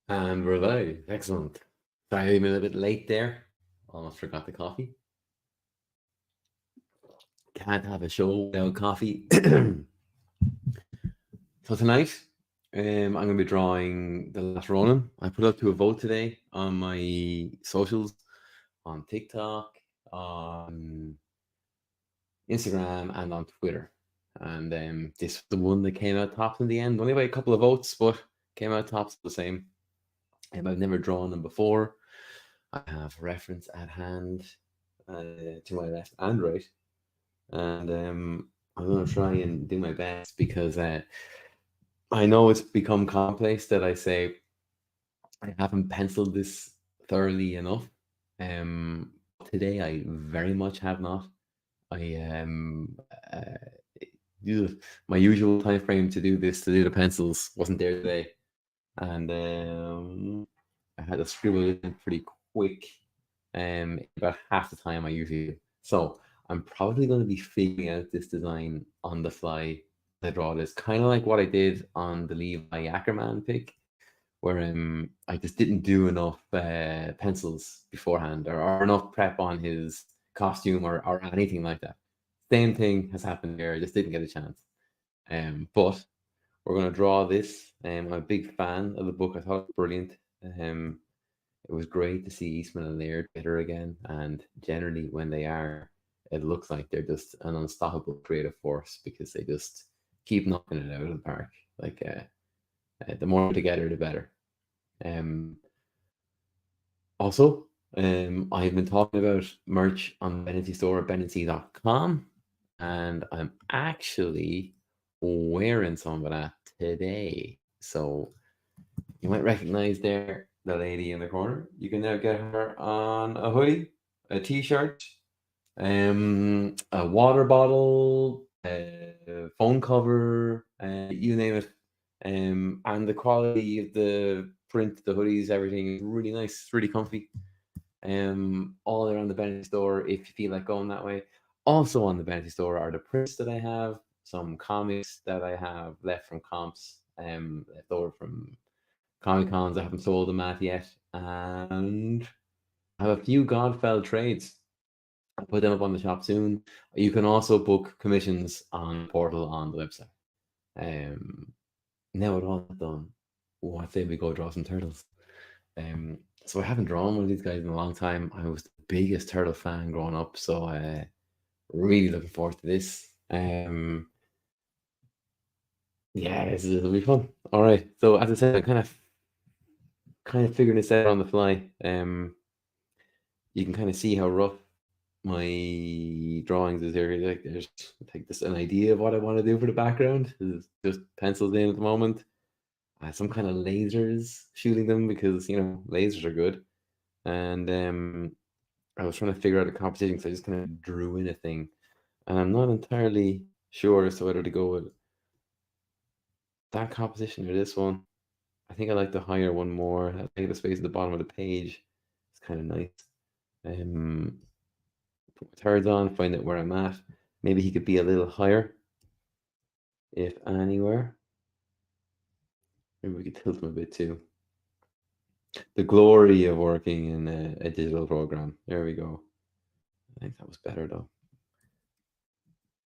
And we're live. Excellent. Sorry, I'm a little bit late there. Almost forgot the coffee. Can't have a show without coffee. So tonight, I'm going to be drawing the last Ronin. I put up to a vote today on my socials, on TikTok, on Instagram, and on Twitter. And this was the one that came out tops in the end. Only by a couple of votes, but came out tops the same. I've never drawn them before. I have reference at hand to my left and right, and I'm going to try and do my best because I know it's become commonplace that I say I haven't penciled this thoroughly enough. Um, Today I very much have not. I my usual time frame to do this to do the pencils wasn't there today, and I had to scribble it in pretty quick, about half the time I usually do. So I'm probably going to be figuring out this design on the fly as I draw this, kind of like what I did on the Levi Ackerman pick, where I just didn't do enough pencils beforehand or enough prep on his costume or anything like that. Same thing has happened here. I just didn't get a chance. But we're going to draw this. I'm a big fan of the book. I thought it was brilliant. It was great to see Eastman and Laird together again, and generally when they are, it looks like they're just an unstoppable creative force because they just keep knocking it out of the park. Like the more together, the better. Um, Also, I've been talking about merch on the Bennessy store at bennessy.com, and I'm actually wearing some of that today. So you might recognize there the lady in the corner. You can now get her on a hoodie, a t-shirt, a water bottle, a phone cover, you name it. And the quality of the print, the hoodies, everything is really nice. It's really comfy. All around the Bennessy store if you feel like going that way. Also on the Bennessy store are the prints that I have, some comics that I have left from comps, left over from Comic Cons. I haven't sold them at yet, and I have a few Godfell trades. I'll put them up on the shop soon. You can also book commissions on the portal on the website. Um, Now with all that done, what say we go draw some turtles? So I haven't drawn one of these guys in a long time. I was the biggest turtle fan growing up, so really looking forward to this. Yeah, it'll be fun. All right. So as I said, I'm kind of figuring this out on the fly. You can kind of see how rough my drawings is here. Like, there's like this an idea of what I want to do for the background. It's just pencils in at the moment. Some kind of lasers shooting them because lasers are good. And I was trying to figure out a composition, so I just kind of drew in a thing, and I'm not entirely sure as to whether to go with that composition or this one. I think I like the higher one more. I think the space at the bottom of the page. It's kind of nice. Put my thirds on, find out where I'm at. Maybe he could be a little higher, if anywhere. Maybe we could tilt him a bit too. The glory of working in a digital program. There we go. I think that was better though.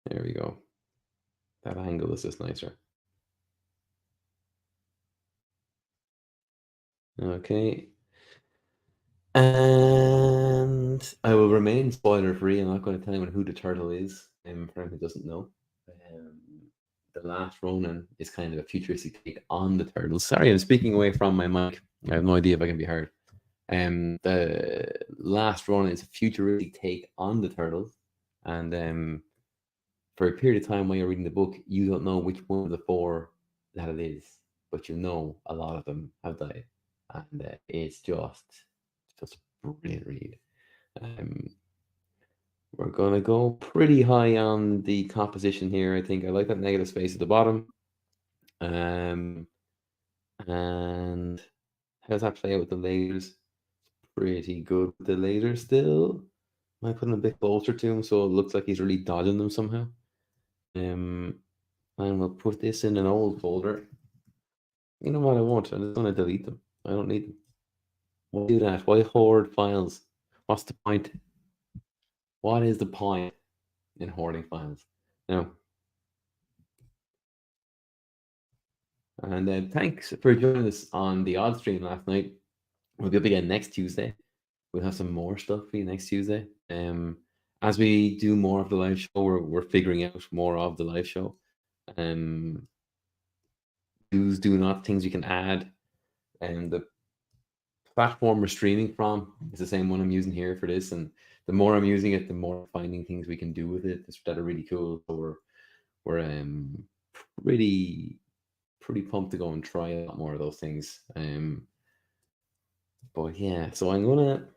There we go. That angle is just nicer. Okay. And I will remain spoiler free. I'm not going to tell anyone who the turtle is, for anyone who doesn't know. Um, the last Ronin is kind of a futuristic take on the turtles. Sorry, I'm speaking away from my mic. I have no idea if I can be heard. The last Ronin is a futuristic take on the turtles, and for a period of time while you're reading the book, you don't know which one of the four that it is, but you know a lot of them have died, and it's just a brilliant read. Um, we're gonna go pretty high on the composition here. I think I like that negative space at the bottom. And how does that play out with the lasers? Pretty good with the lasers still. Might put him a bit closer to him so it looks like he's really dodging them somehow. And we'll put this in an old folder. You know what I want? I'm just gonna delete them. I don't need them. Why do that? Why hoard files? What's the point? What is the point in hoarding files? No. And thanks for joining us on the odd stream last night. We'll be up again next Tuesday. We'll have some more stuff for you next Tuesday. As we do more of the live show, we're figuring out more of the live show. Do's, do not things you can add, and the platform we're streaming from is the same one I'm using here for this. And the more I'm using it, the more finding things we can do with it that are really cool. So we're pretty pumped to go and try a lot more of those things. But yeah, so I'm gonna.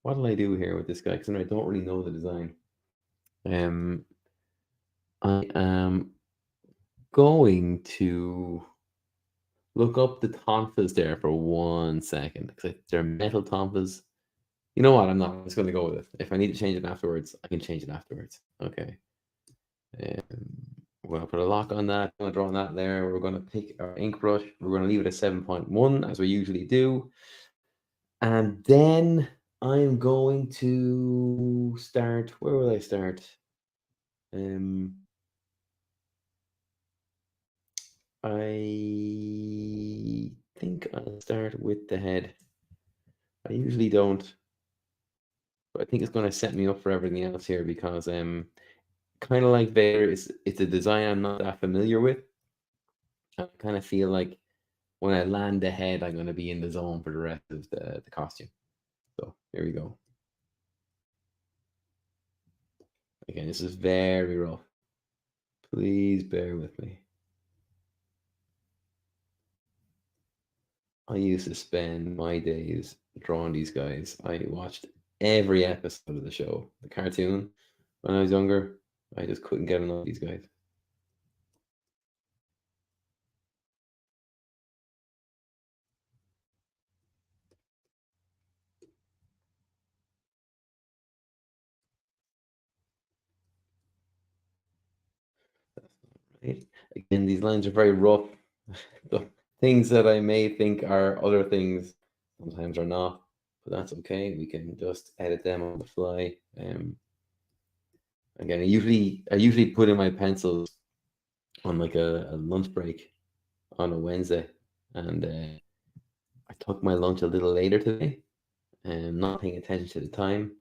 What do I do here with this guy? Because I don't really know the design. I am going to look up the tonfas there for 1 second because they're metal tonfas. You know what? I'm not. I'm just going to go with it. If I need to change it afterwards, I can change it afterwards. Okay. We're going to put a lock on that. I'm going to draw on that there. We're going to pick our ink brush. We're going to leave it at 7.1 as we usually do. And then I'm going to start. Where will I start? I think I'll start with the head. I usually don't, but I think it's going to set me up for everything else here because kind of like Vader, it's a design I'm not that familiar with. I kind of feel like when I land the head, I'm going to be in the zone for the rest of the costume. So here we go. Again, this is very rough. Please bear with me. I used to spend my days drawing these guys. I watched every episode of the show, the cartoon, when I was younger. I just couldn't get enough of these guys. Right? Again, these lines are very rough. The things that I may think are other things sometimes are not, but that's okay. We can just edit them on the fly. Again, I usually put in my pencils on like a lunch break on a Wednesday, and I took my lunch a little later today, and not paying attention to the time,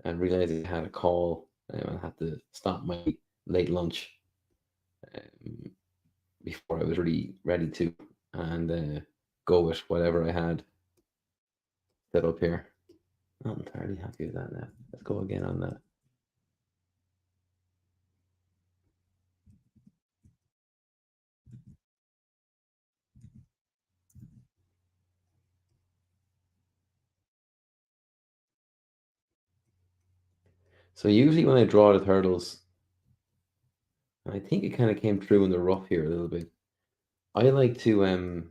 and realized I had a call, and I had to stop my late lunch um, before I was really ready to, and go with whatever I had set up here. Not entirely happy with that now. Let's go again on that. So usually when I draw the turtles, and I think it kind of came through in the rough here a little bit. I like to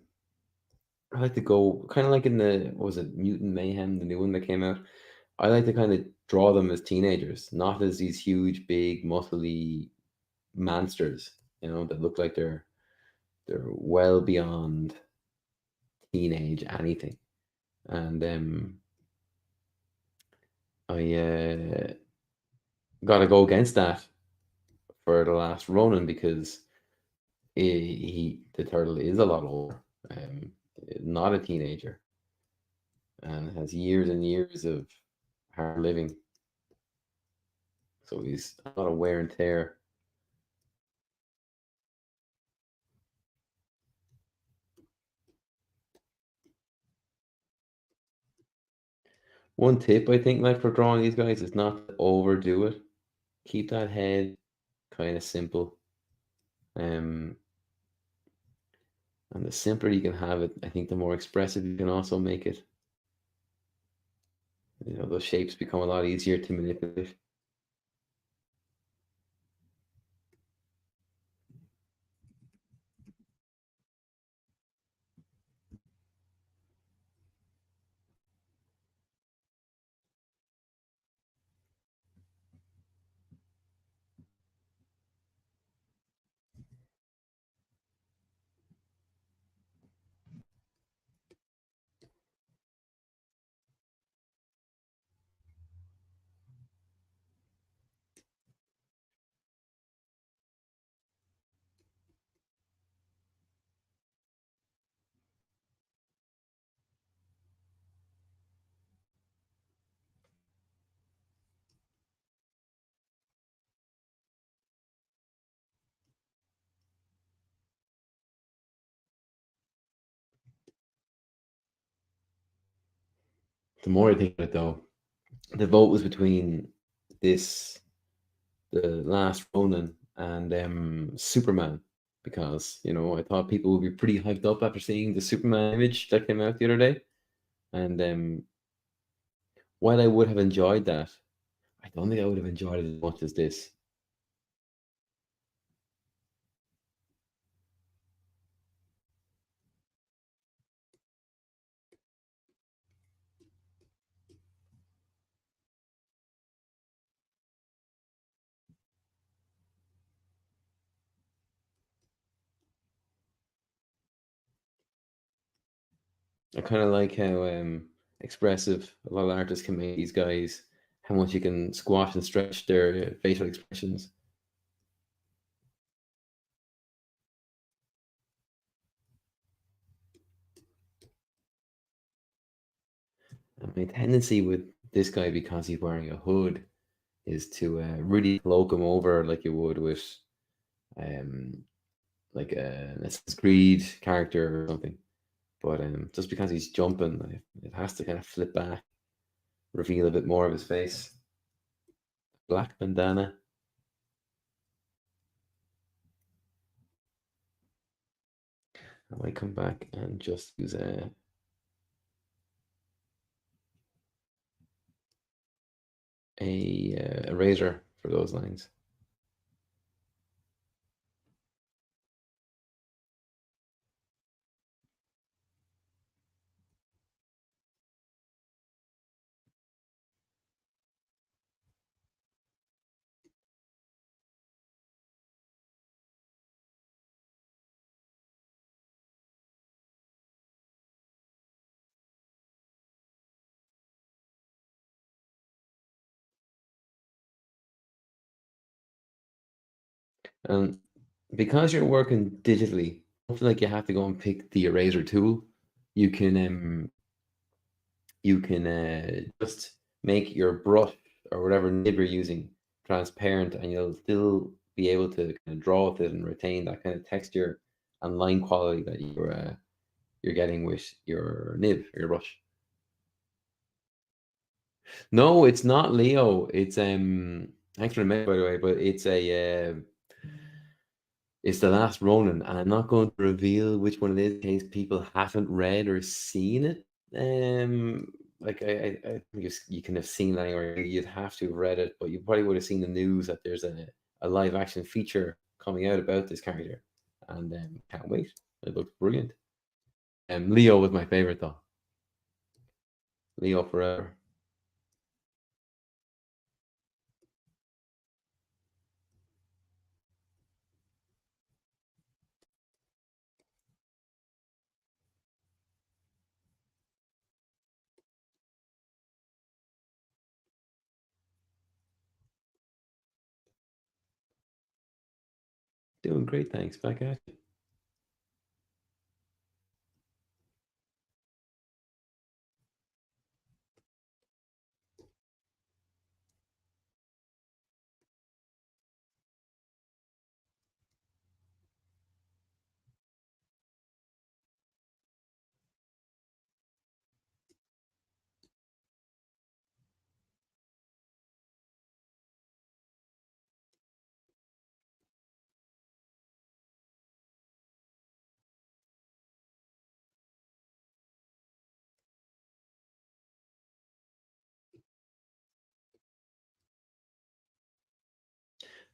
go kind of like in the what was it, Mutant Mayhem, the new one that came out. I like to kind of draw them as teenagers, not as these huge, big, muscly monsters, that look like they're well beyond teenage anything. And I got to go against that for the last Ronin because the turtle is a lot older, not a teenager, and has years and years of hard living. So he's a lot of wear and tear. One tip I think, like for drawing these guys, is not to overdo it. Keep that head kind of simple. Um, and the simpler you can have it, I think the more expressive you can also make it. Those shapes become a lot easier to manipulate. The more I think of it, though, the vote was between this, the last Ronin, and Superman, because I thought people would be pretty hyped up after seeing the Superman image that came out the other day, and while I would have enjoyed that, I don't think I would have enjoyed it as much as this. I kind of like how expressive a lot of artists can make these guys, how much you can squash and stretch their facial expressions. I mean, tendency with this guy, because he's wearing a hood, is to really cloak him over like you would with um, like an Assassin's Creed character or something. But just because he's jumping, it has to kind of flip back, reveal a bit more of his face. Black bandana. I might come back and just use a eraser for those lines. And because you're working digitally, I don't feel like you have to go and pick the eraser tool. You can just make your brush or whatever nib you're using transparent, and you'll still be able to kind of draw with it and retain that kind of texture and line quality that you're getting with your nib or your brush. No, it's not Leo. It's thanks for the message, by the way, but it's the last Ronin, and I'm not going to reveal which one it is in case people haven't read or seen it. Like I think you can have seen that anywhere. You'd have to have read it, but you probably would have seen the news that there's a live action feature coming out about this character, and can't wait. It looks brilliant. Leo was my favorite though. Leo forever. Doing great, thanks. Back at you.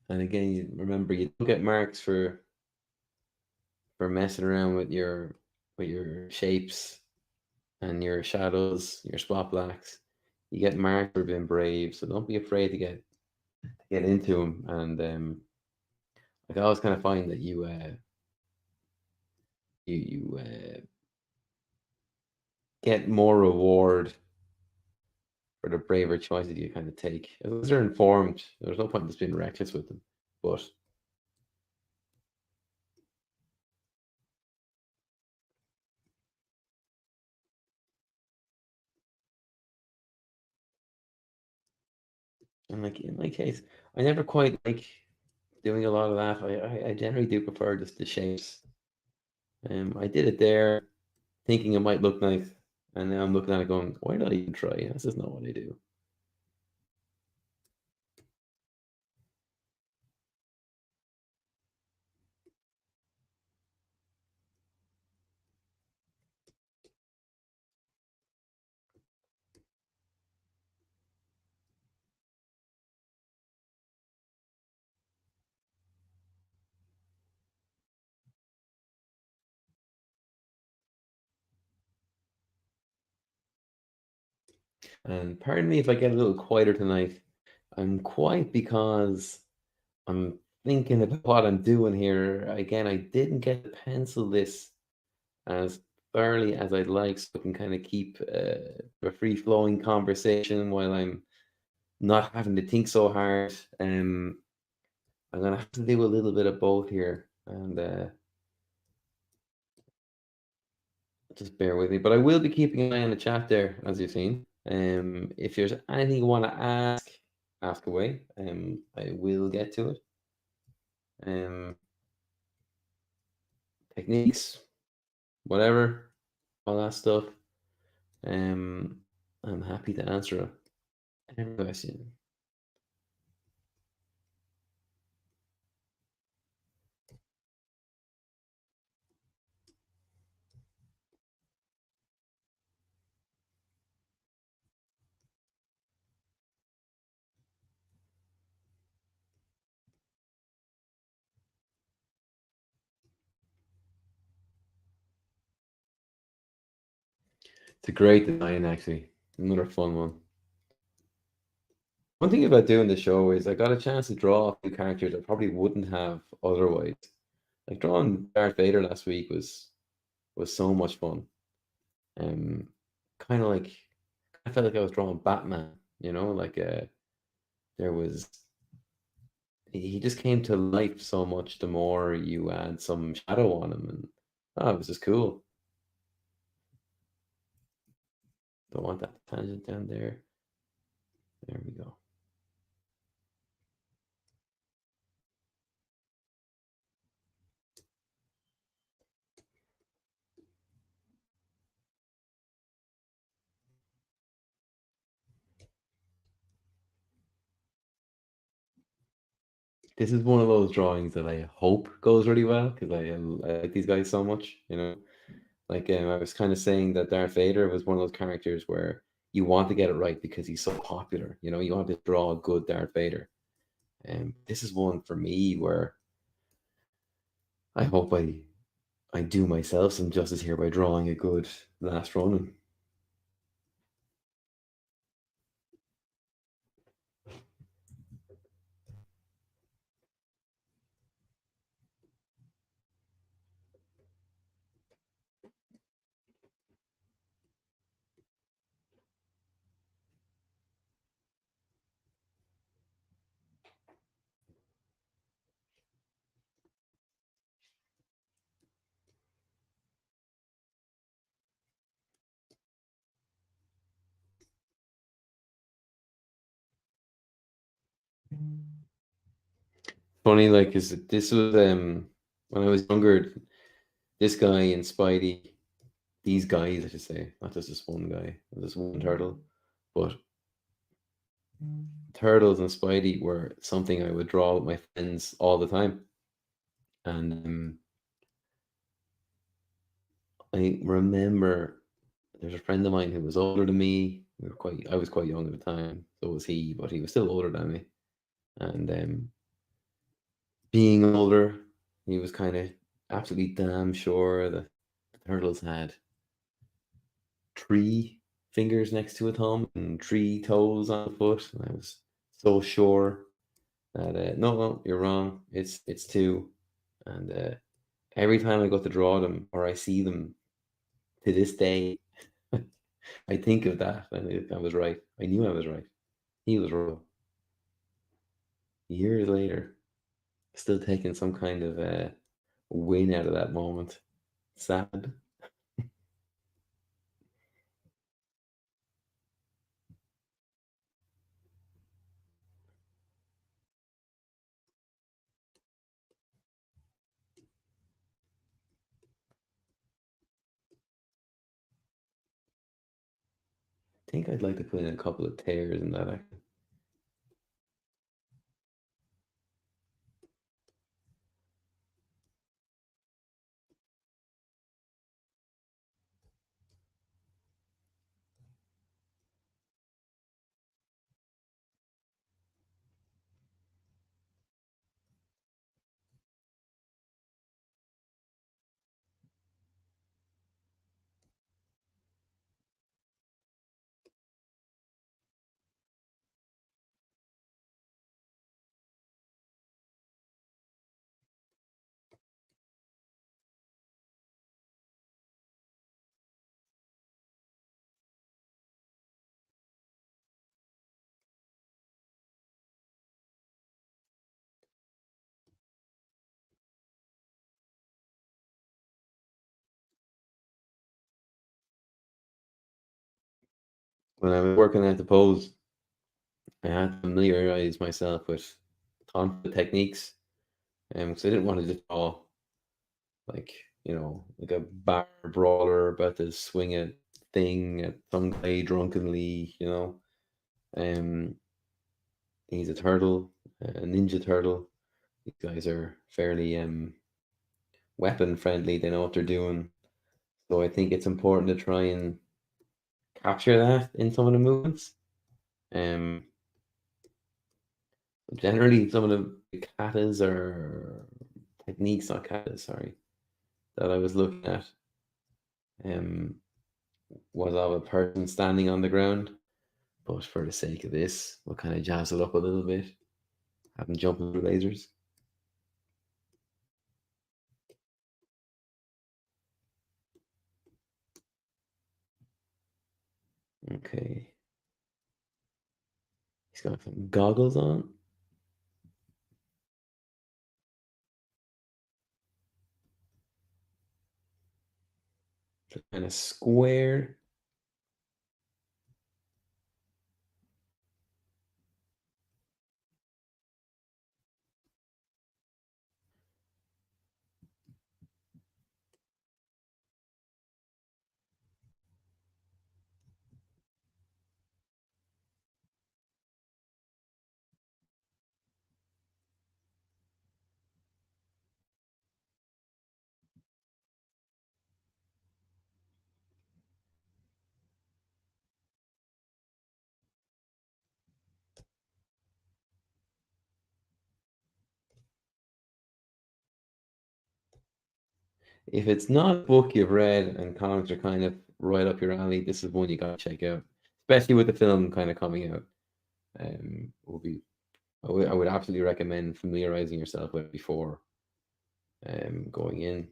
And again, you remember you don't get marks for messing around with your shapes and your shadows, your spot blacks. You get marked for being brave, so don't be afraid to get into them. And like I always kind of find that you get more reward for the braver choices you kind of take. As long as they're informed, there's no point in just being reckless with them. But and like in my case, I never quite like doing a lot of that. I generally do prefer just the shapes. I did it there, thinking it might look nice, And now I'm looking at it going, why did I even try? This is not what I do. And pardon me if I get a little quieter tonight. I'm quiet because I'm thinking about what I'm doing here. Again, I didn't get to pencil this as thoroughly as I'd like, so I can kind of keep a free flowing conversation while I'm not having to think so hard. I'm gonna have to do a little bit of both here, and just bear with me. But I will be keeping an eye on the chat there, as you've seen. If there's anything you want to ask, ask away. I will get to it. Um, techniques, whatever, all that stuff. Um, I'm happy to answer every question. It's a great design, actually. Another fun one. One thing about doing the show is I got a chance to draw a few characters I probably wouldn't have otherwise. Like drawing Darth Vader last week was so much fun. Um, kind of like I felt like I was drawing Batman. Like there was he just came to life so much. The more you add some shadow on him, and it was just cool. Don't want that tangent down there. There we go. This is one of those drawings that I hope goes really well because I like these guys so much. Like I was kind of saying that Darth Vader was one of those characters where you want to get it right because he's so popular. You want to draw a good Darth Vader. And this is one for me where I hope I do myself some justice here by drawing a good last Ronin. Funny, like, is this was when I was younger, this guy and Spidey, these guys, I should say, not just this one guy, this one turtle, but turtles and Spidey were something I would draw with my friends all the time. And I remember there's a friend of mine who was older than me. I was quite young at the time, so was he, but he was still older than me. And being older, he was kind of absolutely damn sure that the turtles had three fingers next to a thumb and three toes on the foot. And I was so sure that no, you're wrong. It's two. And every time I go to draw them or I see them to this day, I think of that, and I was right. I knew I was right. He was wrong. Years later, still taking some kind of win out of that moment. Sad. think I'd like to put in a couple of tears in that. When I was working at the pose, I had to familiarize myself with tons of techniques, because I didn't want to just draw like like a bar brawler about to swing a thing at some guy drunkenly. Um, he's a turtle, a ninja turtle. These guys are fairly weapon friendly. They know what they're doing. So I think it's important to try and capture that in some of the movements. Um, Generally, some of the katas or techniques, not katas, sorry, that I was looking at um, was of a person standing on the ground. But for the sake of this, we'll kind of jazz it up a little bit. Have them jumping through lasers. Okay. He's got some goggles on. Kind of square. If it's not a book you've read and comics are kind of right up your alley, this is one you gotta check out. Especially with the film kind of coming out. Will be I would absolutely recommend familiarizing yourself with it before going in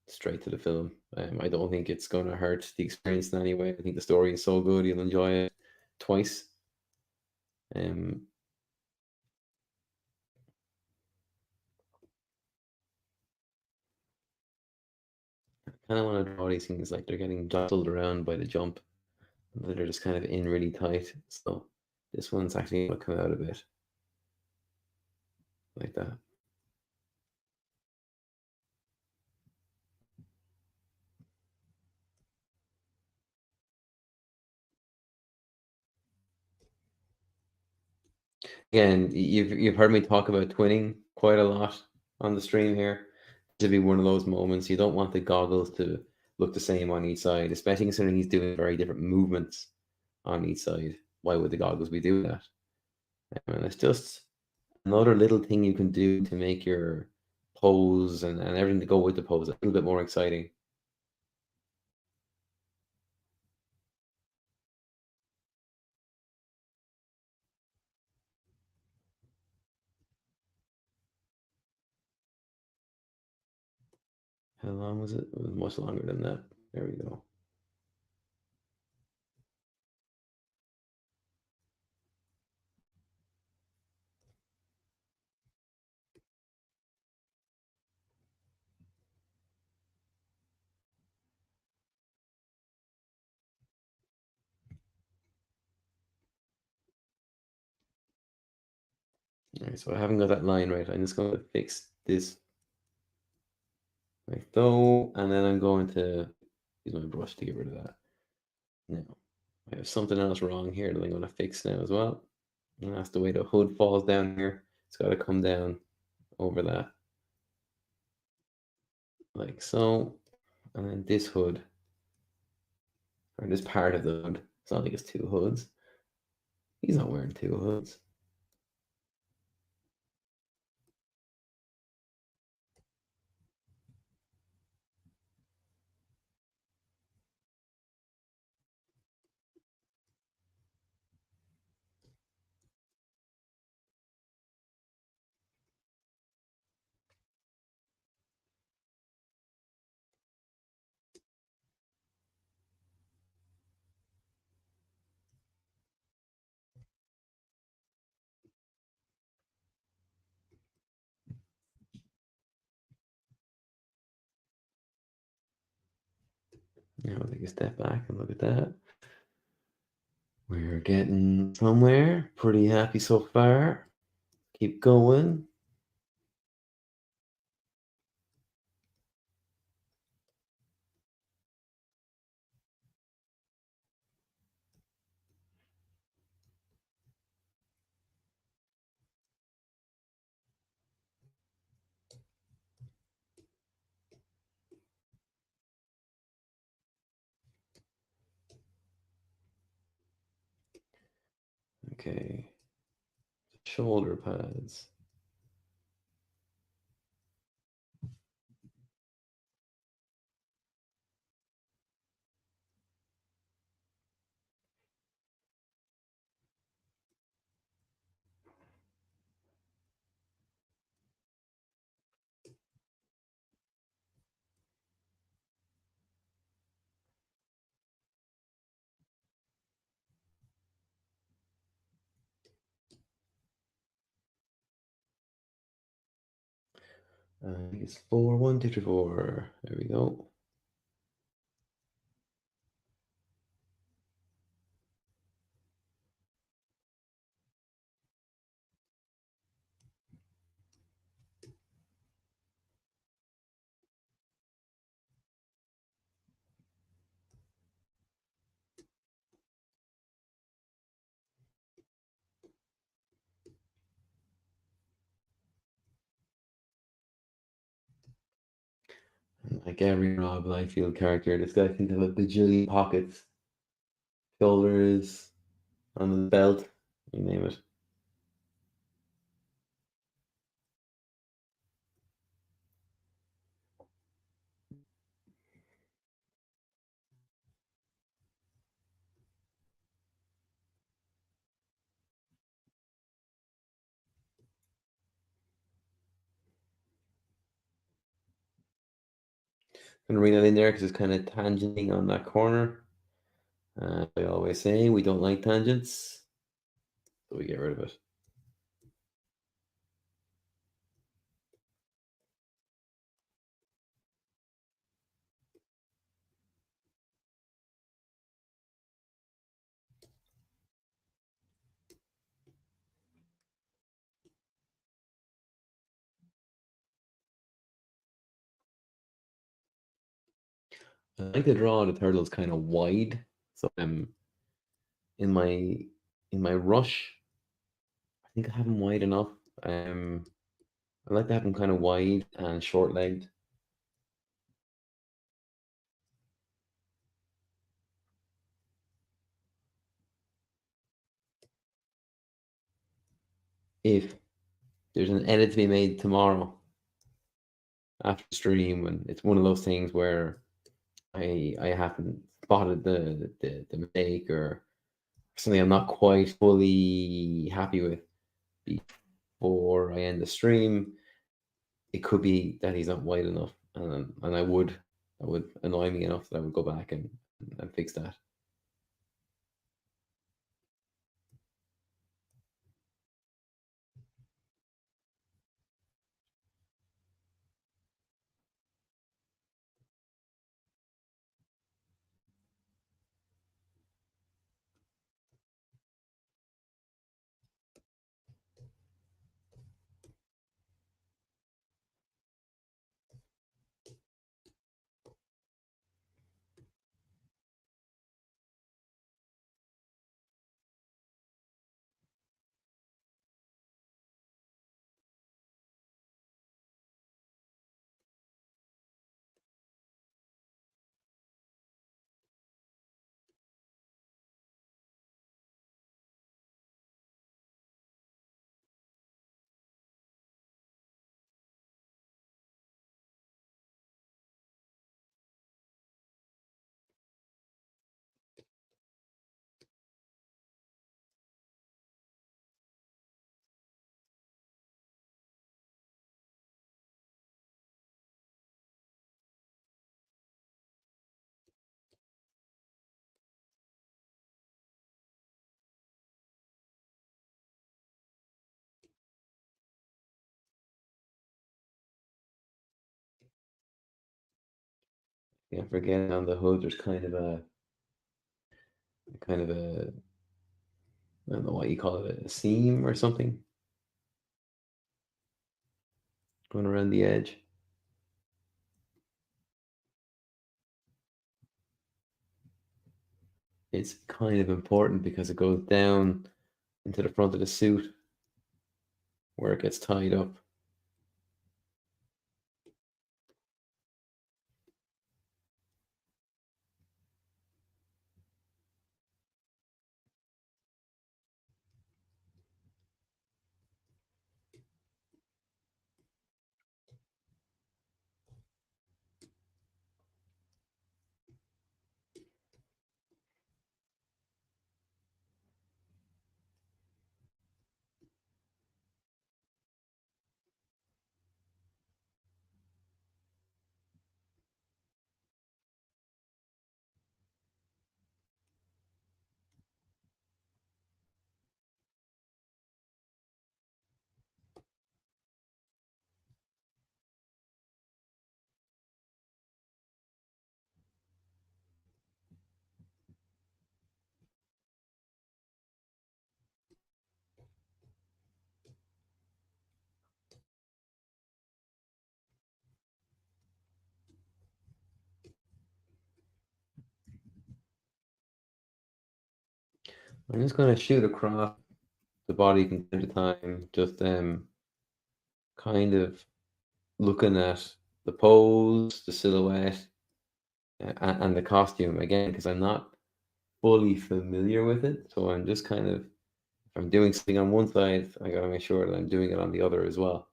straight to the film. I don't think it's going to hurt the experience in any way. I think the story is so good you'll enjoy it twice. Um, kind of want to draw these things like they're getting jostled around by the jump. They're just kind of in really tight. So this one's actually going to come out a bit like that. Again, you've heard me talk about twinning quite a lot on the stream here. To be one of those moments, you don't want the goggles to look the same on each side, especially considering he's doing very different movements on each side. Why would the goggles be doing that? And it's just another little thing you can do to make your pose and everything to go with the pose a little bit more exciting. How long was it? It was much longer than that. There we go. All right, so I haven't got that line right. I'm just going to fix this like so, and then I'm going to use my brush to get rid of that. Now, I have something else wrong here that I'm going to fix now as well. And that's the way the hood falls down here. It's got to come down over that, like so. And then this hood, or this part of the hood, it's not like it's two hoods. He's not wearing two hoods. Now I'll take a step back and look at that. We're getting somewhere. Pretty happy so far. Keep going. Okay. Shoulder pads. I think it's 4, 1, 2, 3, 4. There we go. Like every Rob Liefeld character, this guy can have a bajillion pockets, shoulders, on the belt, you name it. I'm gonna bring that in there because it's kind of tangenting on that corner. I always say we don't like tangents, so we get rid of it. I like to draw the turtles kind of wide, so in my in my rush, I think I have them wide enough. I like to have them kind of wide and short legged. If there's an edit to be made tomorrow after the stream, and it's one of those things where I haven't spotted the mistake or something I'm not quite fully happy with before I end the stream, it could be that he's not wide enough, and that would annoy me enough that I would go back and fix that. Yeah, forget on the hood. There's kind of a, I don't know what you call it, a seam or something going around the edge. It's kind of important because it goes down into the front of the suit where it gets tied up. I'm just going to shoot across the body from time to time, just kind of looking at the pose, the silhouette, and the costume again, because I'm not fully familiar with it. So I'm just kind of, if I'm doing something on one side, I got to make sure that I'm doing it on the other as well.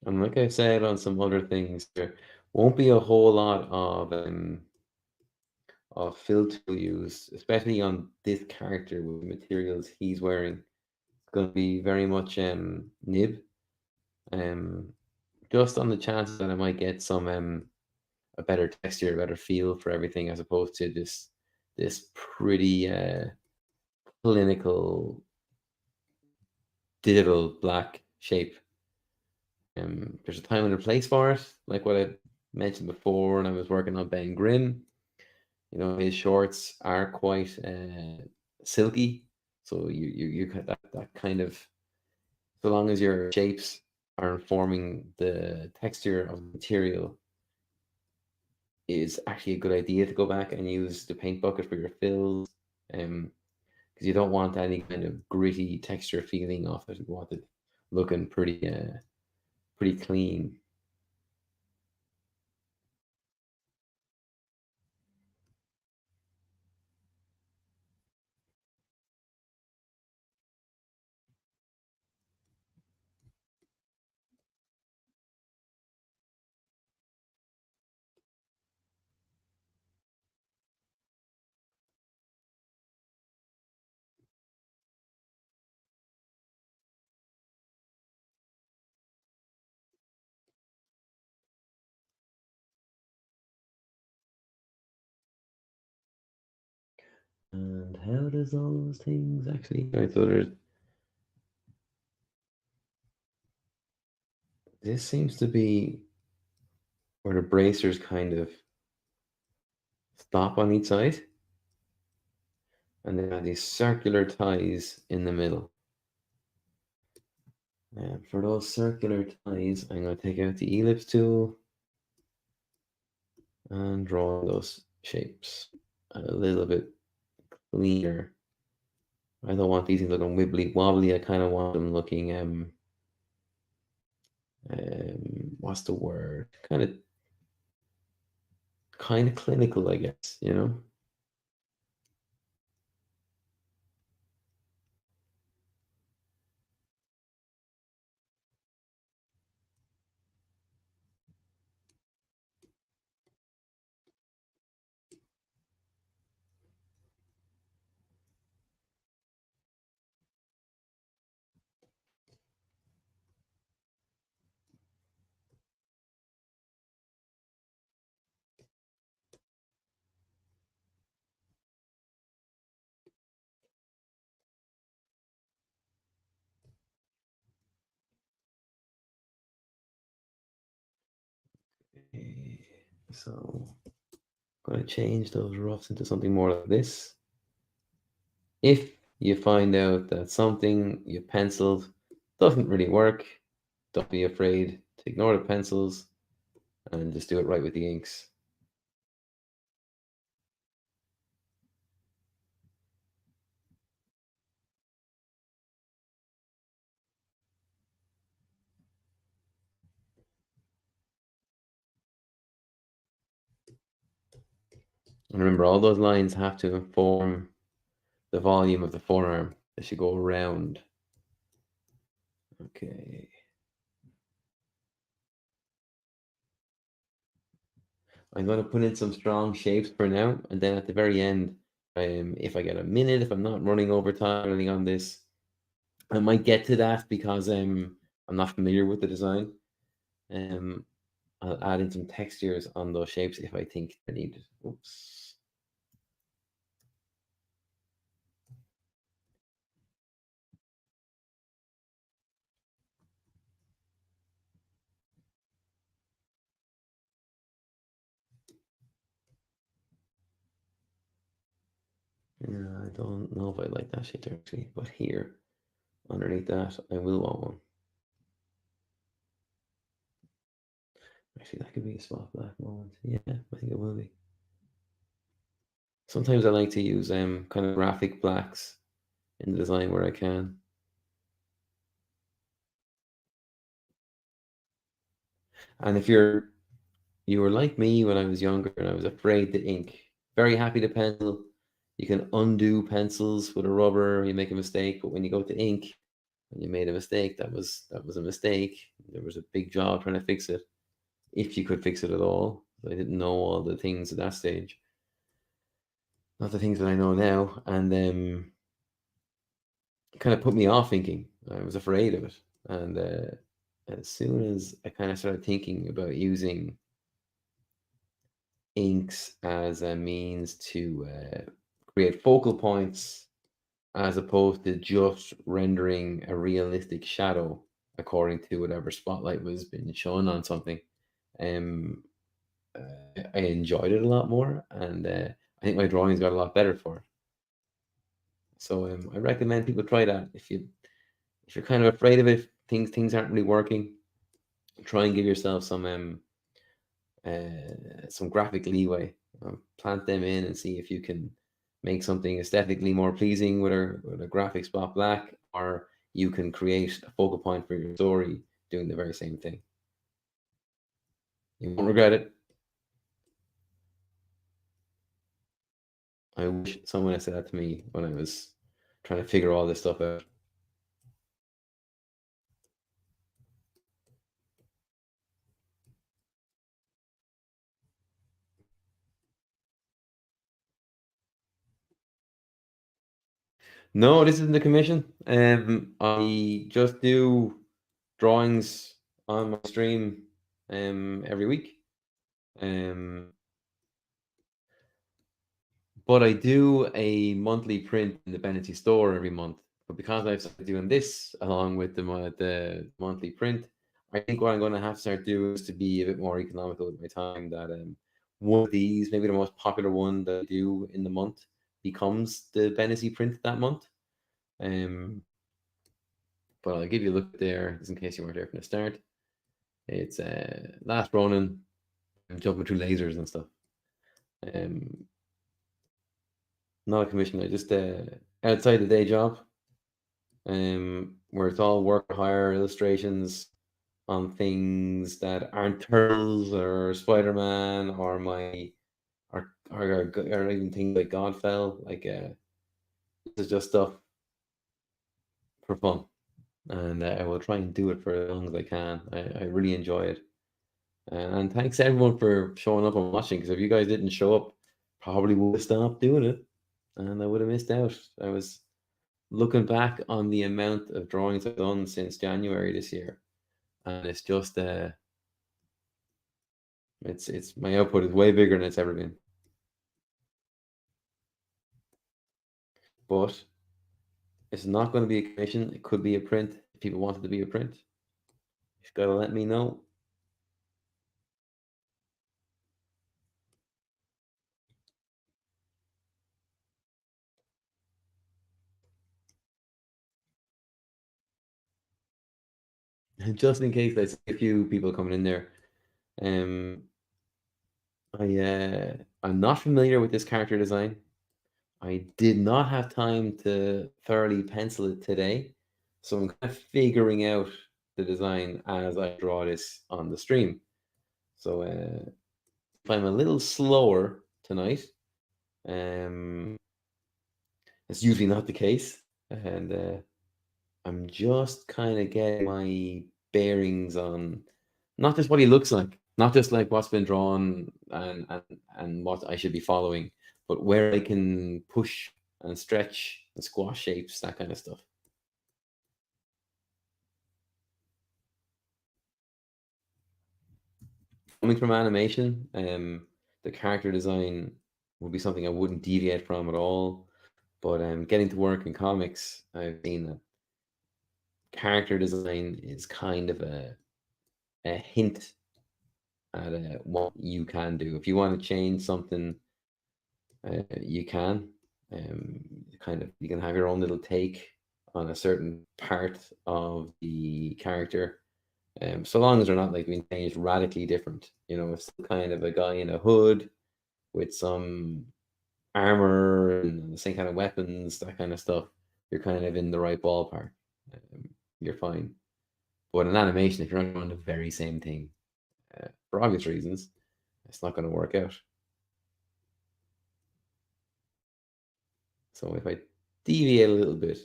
And like I said on some other things, there won't be a whole lot of fill tool use, especially on this character with the materials he's wearing. It's going to be very much nib, um, just on the chances that I might get some a better texture, a better feel for everything, as opposed to this pretty clinical digital black shape. There's a time and a place for it, like what I mentioned before when I was working on Ben Grimm. You know, his shorts are quite silky, so you got that kind of, so long as your shapes are informing the texture of the material, is actually a good idea to go back and use the paint bucket for your fills. Because you don't want any kind of gritty texture feeling off it. You want it looking pretty clean. And how does all those things actually? Right, so there's, this seems to be where the bracers kind of stop on each side, and they have these circular ties in the middle. And for those circular ties, I'm going to take out the ellipse tool and draw those shapes a little bit cleaner. I don't want these things looking wibbly wobbly. I kind of want them looking what's the word? Kind of clinical, I guess, you know? So I'm going to change those roughs into something more like this. If you find out that something you penciled doesn't really work, don't be afraid to ignore the pencils and just do it right with the inks. And remember, all those lines have to form the volume of the forearm. They should go around. Okay. I'm going to put in some strong shapes for now, and then at the very end, if I get a minute, if I'm not running over time or anything on this, I might get to that because I'm not familiar with the design. Um, I'll add in some textures on those shapes if I think they're needed. Oops. Yeah, I don't know if I like that shape there actually, but here, underneath that, I will want one. Actually, that could be a spot black moment. Yeah, I think it will be. Sometimes I like to use kind of graphic blacks in the design where I can. And if you were like me when I was younger and I was afraid to ink, very happy to pencil. You can undo pencils with a rubber, you make a mistake, but when you go to ink and you made a mistake, that was a mistake. There was a big job trying to fix it, if you could fix it at all. I didn't know all the things at that stage, not the things that I know now, and kind of put me off thinking. I was afraid of it, and as soon as I kind of started thinking about using inks as a means to create focal points as opposed to just rendering a realistic shadow according to whatever spotlight was being shown on something. Um, I enjoyed it a lot more, and I think my drawings got a lot better for it. So I recommend people try that if you're kind of afraid of it, things aren't really working. Try and give yourself some graphic leeway. Plant them in and see if you can make something aesthetically more pleasing with a graphic spot black, or you can create a focal point for your story doing the very same thing. You won't regret it. I wish someone had said that to me when I was trying to figure all this stuff out. No, this isn't the commission. I just do drawings on my stream every week. Um, but I do a monthly print in the Bennessy store every month. But because I've started doing this along with the monthly print, I think what I'm going to have to start doing is to be a bit more economical with my time. That one of these, maybe the most popular one that I do in the month, becomes the Bennessy print that month. Um, but I'll give you a look there just in case you weren't there from the start. It's last Ronin. I'm jumping through lasers and stuff. Um, Not a commission. I just outside the day job, where it's all work for hire illustrations on things that aren't Turtles or Spider Man or my or even things like Godfell. Like this is just stuff for fun, and I will try and do it for as long as I can. I really enjoy it. And thanks everyone for showing up and watching. Because if you guys didn't show up, probably would have stopped doing it, and I would have missed out. I was looking back on the amount of drawings I've done since January this year, and it's just it's my output is way bigger than it's ever been. But it's not going to be a commission. It could be a print. If people want it to be a print, you've got to let me know. just in case I see a few people coming in there. Um, I'm not familiar with this character design. I did not have time to thoroughly pencil it today, so I'm kind of figuring out the design as I draw this on the stream. So if I'm a little slower tonight, um, it's usually not the case, and I'm just kind of getting my bearings on not just what he looks like, not just like what's been drawn and what I should be following, but where I can push and stretch and squash shapes, that kind of stuff. Coming from animation, the character design would be something I wouldn't deviate from at all. But getting to work in comics, I've seen that character design is kind of a hint at what you can do. If you want to change something, you can. Kind of, you can have your own little take on a certain part of the character. So long as they're not like being changed radically different, it's kind of a guy in a hood with some armor and the same kind of weapons, that kind of stuff. You're kind of in the right ballpark. You're fine. But in animation, if you're not doing the very same thing, for obvious reasons, it's not going to work out. So if I deviate a little bit,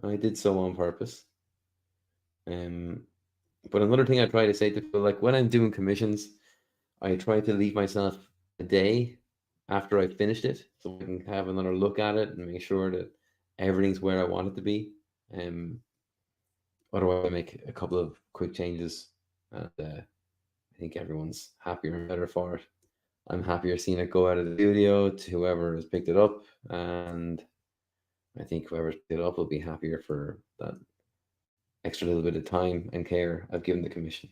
I did so on purpose. Um, but another thing I try to say to people, like when I'm doing commissions, I try to leave myself a day after I finished it so I can have another look at it and make sure that everything's where I want it to be. Otherwise, I make a couple of quick changes, and I think everyone's happier and better for it. I'm happier seeing it go out of the studio to whoever has picked it up, and I think whoever's picked it up will be happier for that extra little bit of time and care I've given the commission.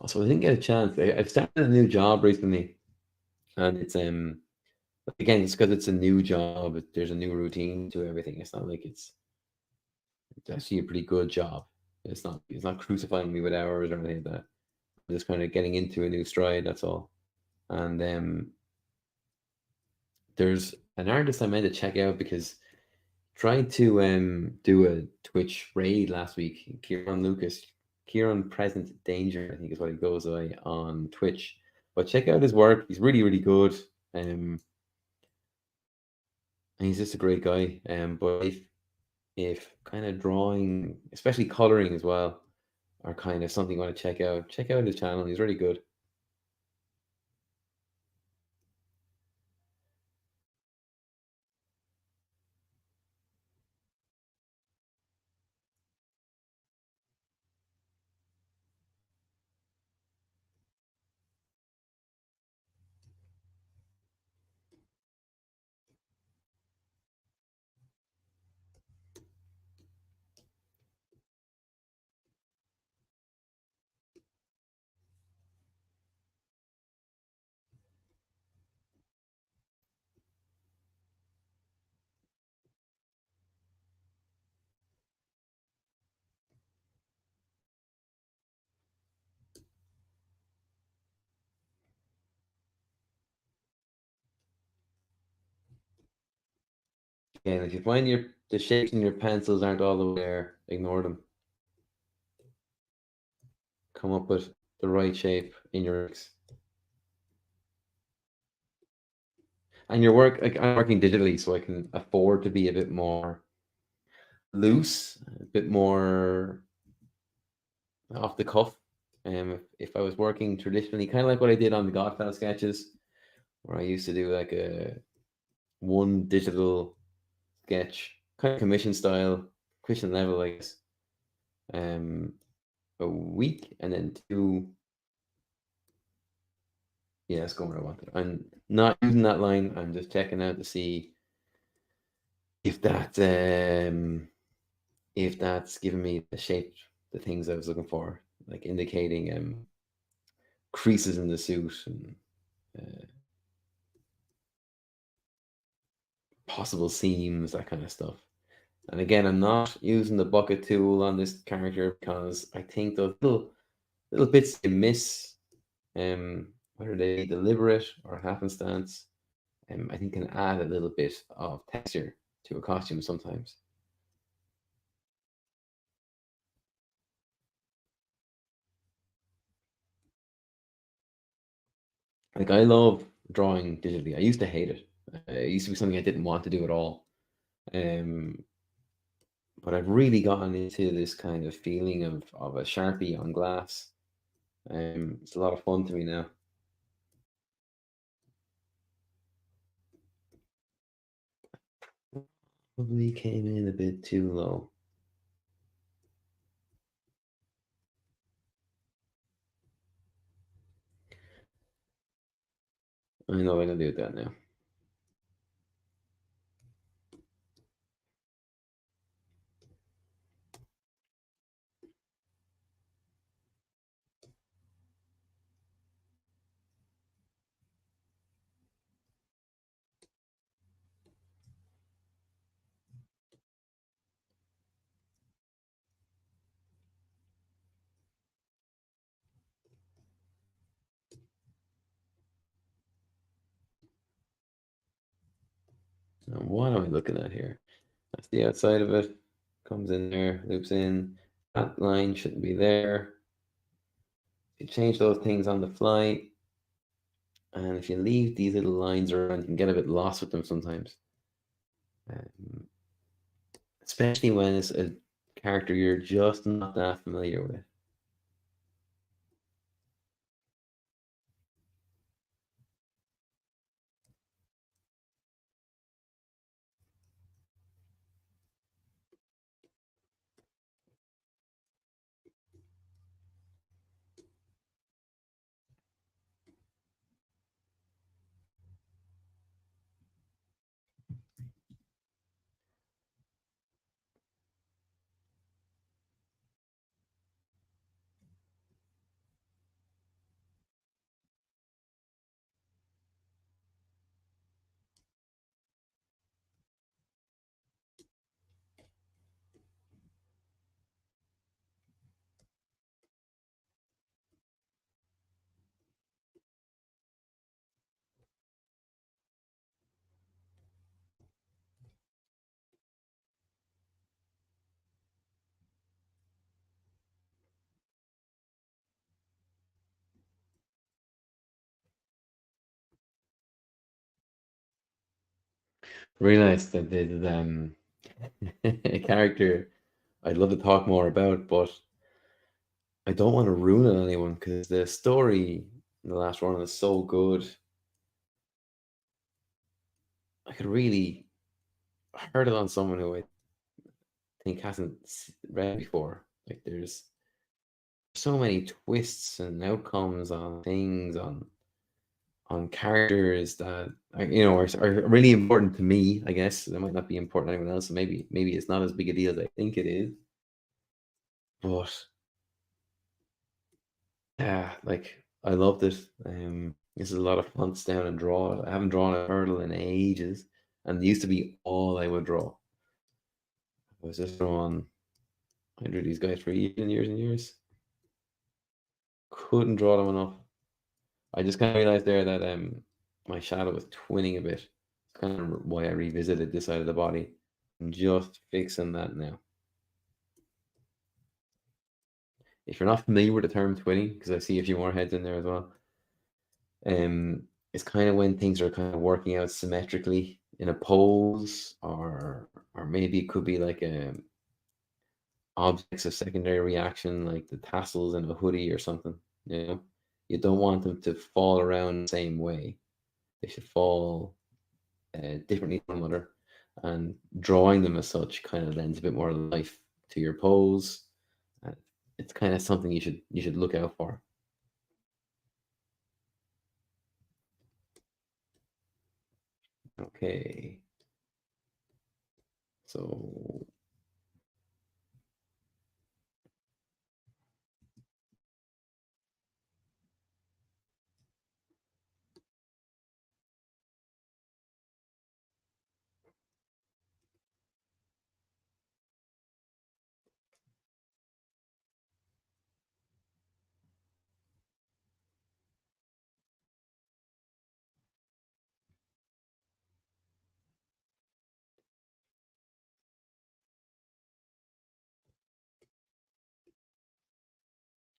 Also, I didn't get a chance. I've started a new job recently, and it's again, it's because it's a new job. There's a new routine to everything. It's not like it's actually a pretty good job. It's not crucifying me with hours or anything like that. I'm just kind of getting into a new stride. That's all. And there's an artist I meant to check out because tried to do a Twitch raid last week. Kieran Present Danger, I think is what he goes by on Twitch. But check out his work. He's really, really good. And he's just a great guy. But if kind of drawing, especially coloring as well, are kind of something you want to check out his channel. He's really good. And if you find the shapes in your pencils aren't all the way there, ignore them. Come up with the right shape in your works. And your work, like I'm working digitally, so I can afford to be a bit more loose, a bit more off the cuff. If I was working traditionally, kind of like what I did on the Godfather sketches, where I used to do like a one digital sketch, kind of commission level, I guess, a week, and then two. Yeah, that's going where I wanted. I'm not using that line. I'm just checking out to see if if that's giving me the shape, the things I was looking for. like indicating creases in the suit and possible seams, that kind of stuff. And again, I'm not using the bucket tool on this character because I think those little bits they miss, whether they be deliberate or happenstance, I think can add a little bit of texture to a costume sometimes. Like I love drawing digitally. I used to hate it. It used to be something I didn't want to do at all. Um, but I've really gotten into this kind of feeling of a Sharpie on glass. It's a lot of fun to me now. Probably came in a bit too low. I know I'm gonna do that now. Now, what am I looking at here? That's the outside of it. Comes in there, loops in. That line shouldn't be there. You change those things on the fly, and if you leave these little lines around, you can get a bit lost with them sometimes. Um, Especially when it's a character you're just not that familiar with. Realized that there's a character I'd love to talk more about, but I don't want to ruin it on anyone because the story in the last run is so good. I could really heard it on someone who I think hasn't read before. Like there's so many twists and outcomes on things on characters that are really important to me. I guess that might not be important to anyone else. So maybe it's not as big a deal as I think it is. But yeah, like I loved it. This is a lot of fun to sit down and draw. I haven't drawn a turtle in ages, and it used to be all I would draw. I was just drawing. I drew these guys for years and years and years. Couldn't draw them enough. I just kind of realized there that my shadow was twinning a bit. It's kind of why I revisited this side of the body. I'm just fixing that now. If you're not familiar with the term twinning, because I see a few more heads in there as well, it's kind of when things are kind of working out symmetrically in a pose, or maybe it could be like objects of secondary reaction, like the tassels in a hoodie or something. You know, you don't want them to fall around the same way. They should fall differently from one another, and drawing them as such kind of lends a bit more life to your pose. Uh, it's kind of something you should look out for. Okay, so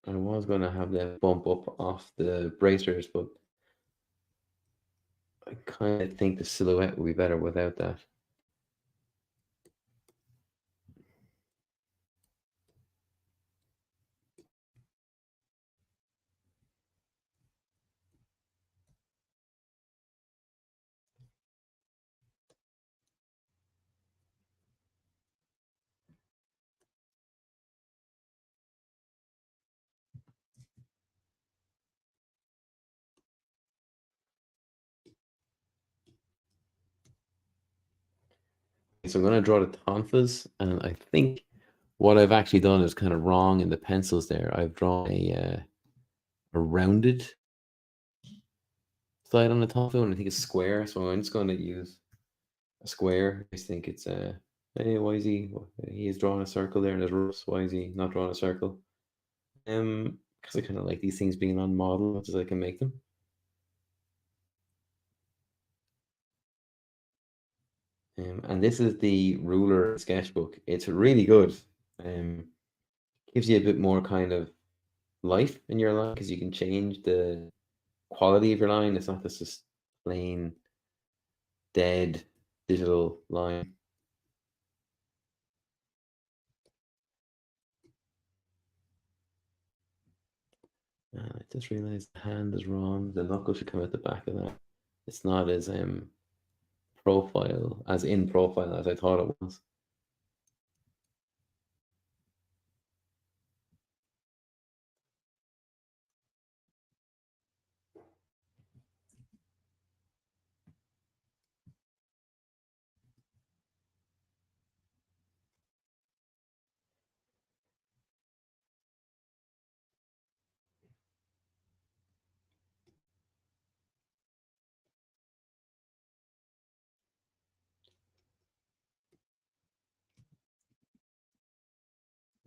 I was going to have them bump up off the bracers, but I kind of think the silhouette would be better without that. So I'm going to draw the tonfas, and I think what I've actually done is kind of wrong in the pencils there. I've drawn a rounded side on the tonfa, and I think it's square, so I'm just going to use a square. I just think it's hey, why is he is drawing a circle there in his roughs. Why is he not drawing a circle? Because I kind of like these things being on model as much as I can make them. And this is the ruler sketchbook. It's really good. Gives you a bit more kind of life in your line because you can change the quality of your line. It's not just plain dead digital line. I just realized the hand is wrong. The knuckle should come at the back of that. It's not as in profile as I thought it was.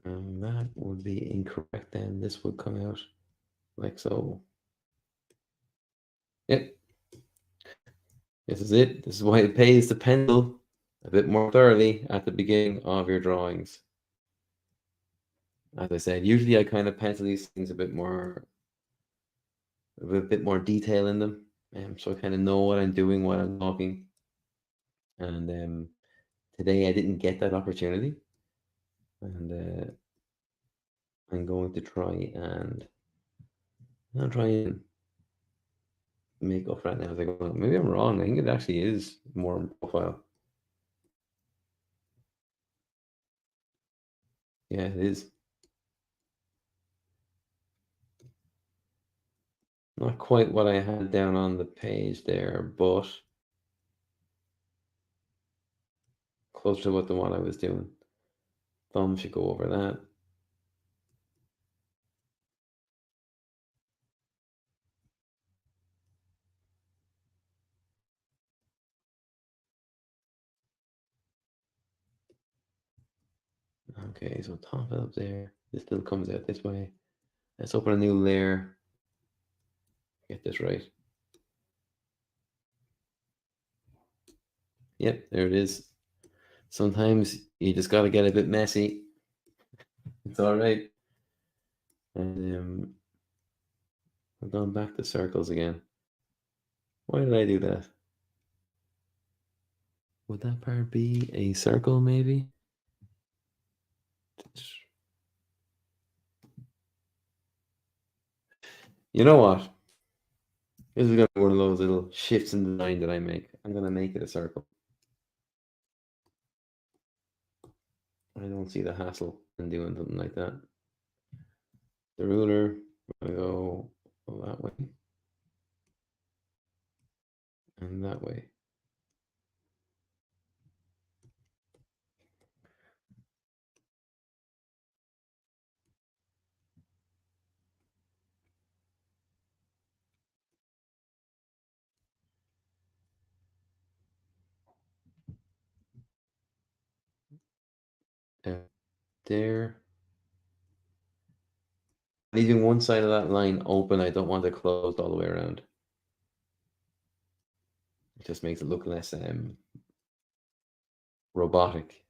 And that would be incorrect then. This would come out like so. Yep, this is it. This is why it pays to pencil a bit more thoroughly at the beginning of your drawings. As I said, usually I kind of pencil these things a bit more, with a bit more detail in them, so I kind of know what I'm doing while I'm talking. And today I didn't get that opportunity, and I'm going to try and I'll try and make up for that now as I go. Maybe I'm wrong. I think it actually is more in profile. Yeah, it is. Not quite what I had down on the page there, but close to what the one I was doing. Thumb should go over that. Okay, so top it up there. This still comes out this way. Let's open a new layer. Get this right. Yep, there it is. Sometimes you just got to get a bit messy. It's all right. And we're going back to circles again. Why did I do that? Would that part be a circle, maybe? You know what? This is going to be one of those little shifts in design that I make. I'm going to make it a circle. I don't see the hassle in doing something like that. The ruler, I go that way and that way. There. Leaving one side of that line open, I don't want it closed all the way around. It just makes it look less robotic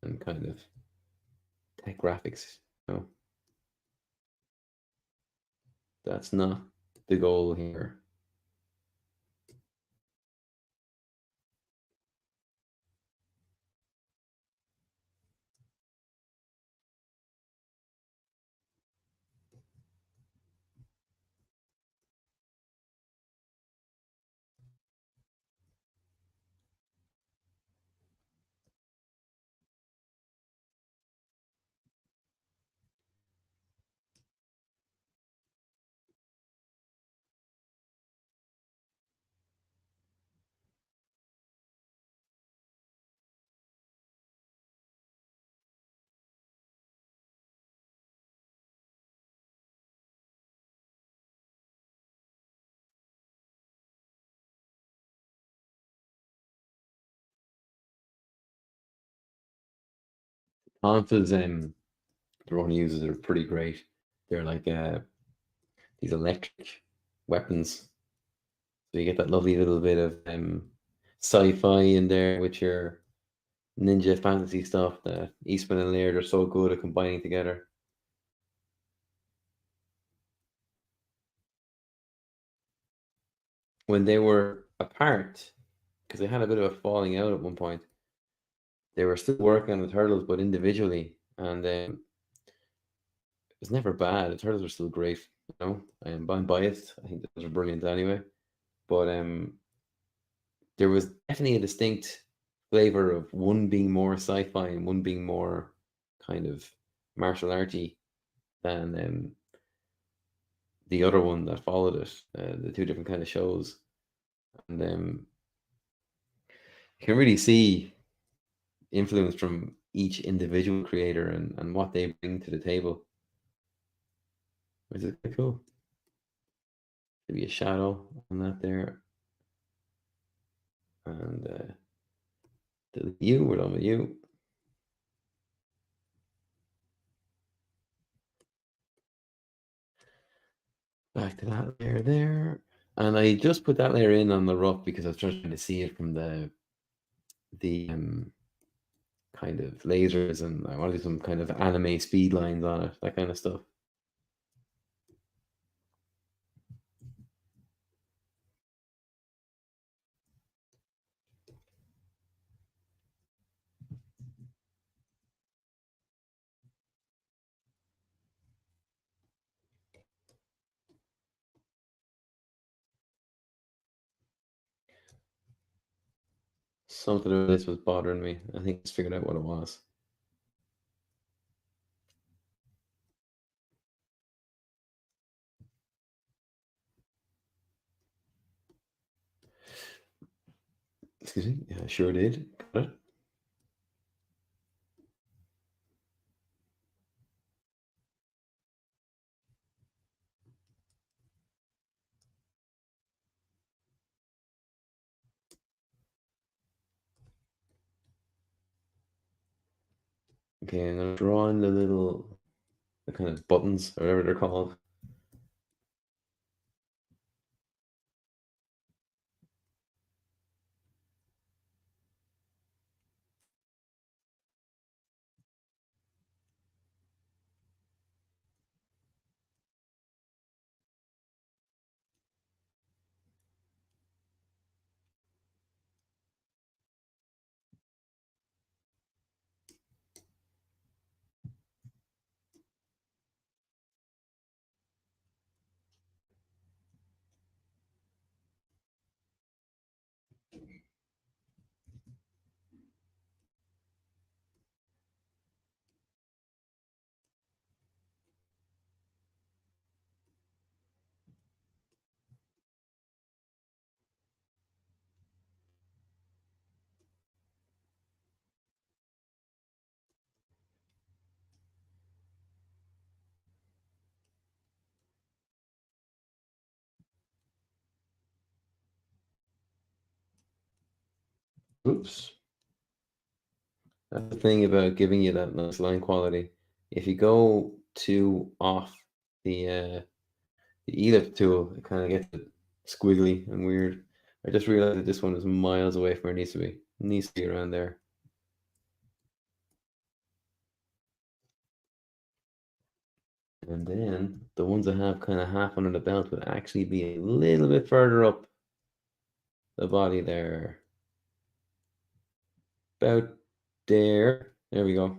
and kind of tech graphics, you know. That's not the goal here. Confids the Ronin uses are pretty great. They're like these electric weapons. So you get that lovely little bit of sci-fi in there with your ninja fantasy stuff that Eastman and Laird are so good at combining together. When they were apart, because they had a bit of a falling out at one point, they were still working on the turtles, but individually, and it was never bad. The turtles were still great, you know. I'm biased. I think those are brilliant anyway. But there was definitely a distinct flavor of one being more sci-fi and one being more kind of martial arty than the other one that followed it. The two different kind of shows, and you can really see influence from each individual creator and what they bring to the table, which is kind of cool. Maybe a shadow on that there, and delete you. We're done with you. Back to that layer there. And I just put that layer in on the rough because I was trying to see it from the kind of lasers, and I want to do some kind of anime speed lines on it, that kind of stuff. Something of this was bothering me. I think I just figured out what it was. Excuse me. Yeah, I sure did. Got it. Okay, I'm gonna draw in the kind of buttons or whatever they're called. Oops. That's the thing about giving you that nice line quality. If you go too off the uh, the ellipse tool, it kind of gets squiggly and weird. I just realized that this one is miles away from where it needs to be. It needs to be around there. And then the ones I have kind of half under the belt would actually be a little bit further up the body there. About there. There we go.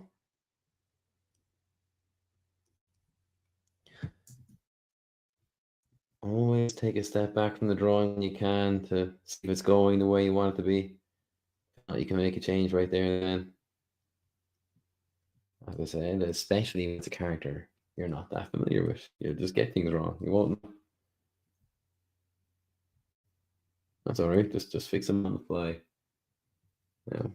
Always take a step back from the drawing when you can to see if it's going the way you want it to be. You can make a change right there and then. As I said, especially if it's a character you're not that familiar with. You'll just get things wrong. You won't. That's all right. Just fix them on the fly. Yeah.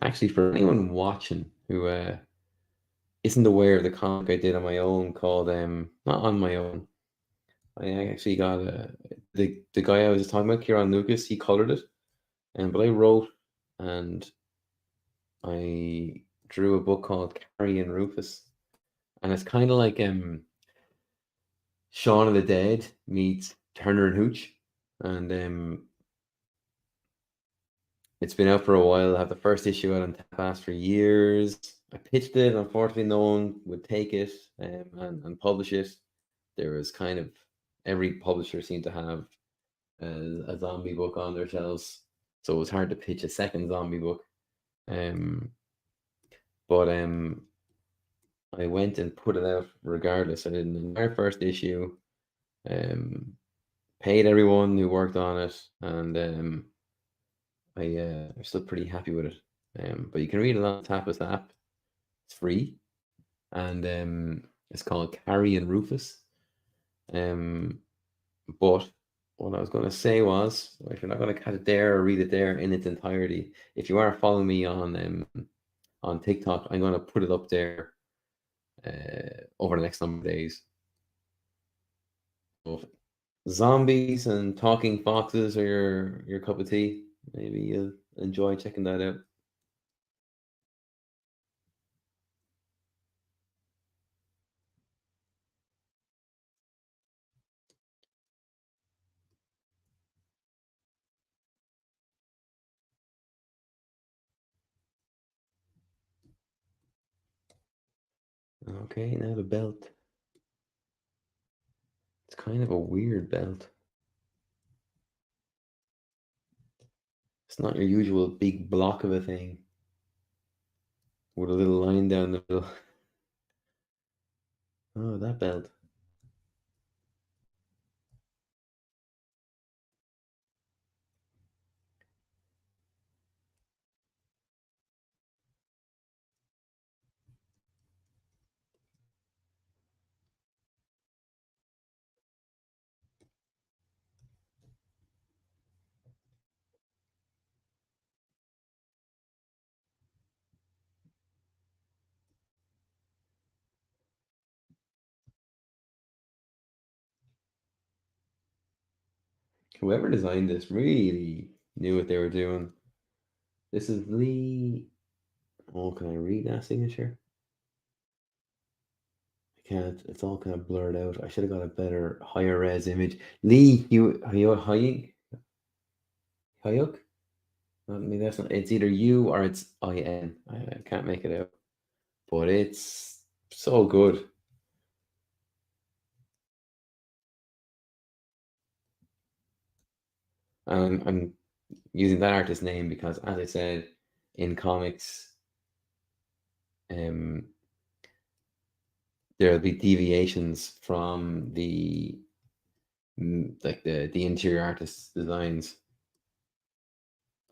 Actually, for anyone watching who isn't aware of the comic I did on my own called not on my own. I actually got the guy I was just talking about, Kieran Lucas, he colored it. But I wrote and I drew a book called Carrie and Rufus. And it's kind of like Shaun of the Dead meets Turner and Hooch. And it's been out for a while. I have the first issue out on Tapas for years. I pitched it. Unfortunately, no one would take it and publish it. There was kind of every publisher seemed to have a zombie book on their shelves, so it was hard to pitch a second zombie book. Um, but I went and put it out regardless. I did an entire first issue. Um, paid everyone who worked on it, and I'm still pretty happy with it. But you can read it on Tapas app. It's free, and it's called Carrie and Rufus. Um, but what I was going to say was, if you're not going to catch it there or read it there in its entirety, if you are following me on TikTok, I'm going to put it up there over the next number of days. So if zombies and talking foxes are your cup of tea, maybe you'll enjoy checking that out. Okay, now the belt. It's kind of a weird belt. It's not your usual big block of a thing with a little line down the middle. Oh, that belt. Whoever designed this really knew what they were doing. This is Lee. Oh, can I read that signature? I can't. It's all kind of blurred out. I should have got a better, higher res image. Lee, you Hyuk? Hyuk? I mean, that's not. It's either you or it's IN. I can't make it out, but it's so good. And I'm using that artist's name because, as I said, in comics, um, there'll be deviations from like the interior artist's designs.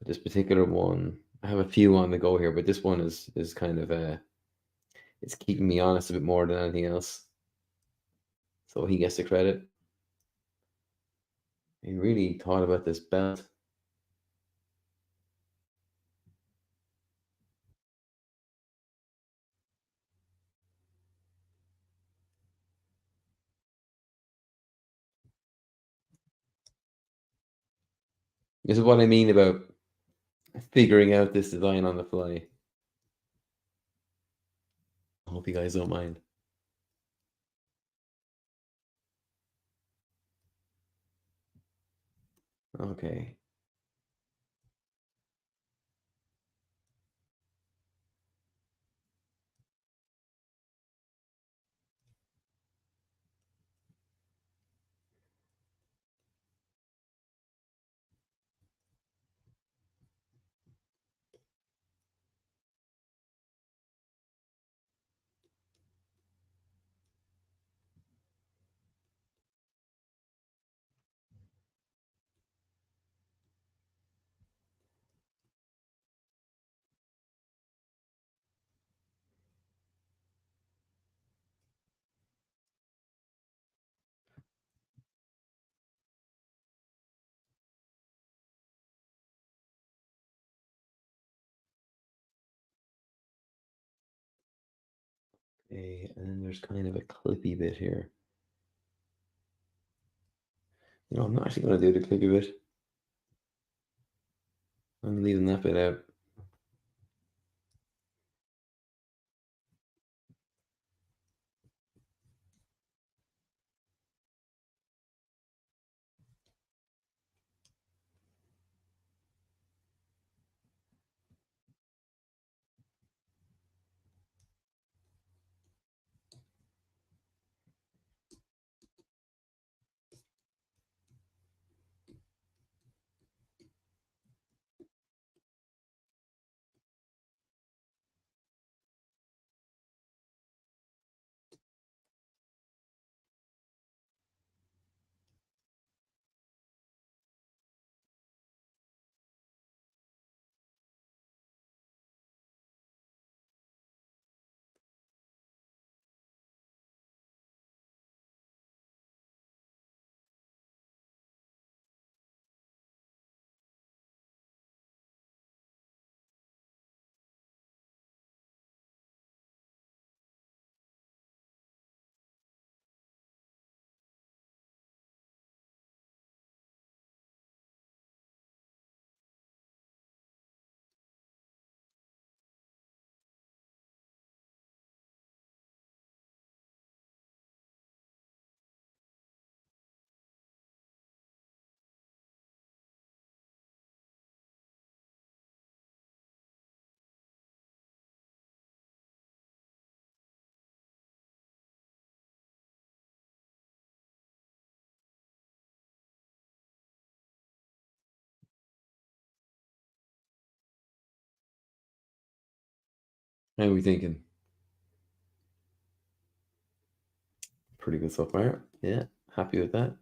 But this particular one, I have a few on the go here, but this one is kind of it's keeping me honest a bit more than anything else. So he gets the credit. He really thought about this belt. This is what I mean about figuring out this design on the fly. I hope you guys don't mind. Okay. Okay, and then there's kind of a clippy bit here. I'm not actually going to do the clippy bit. I'm leaving that bit out. How are we thinking? Pretty good so far. Yeah, happy with that.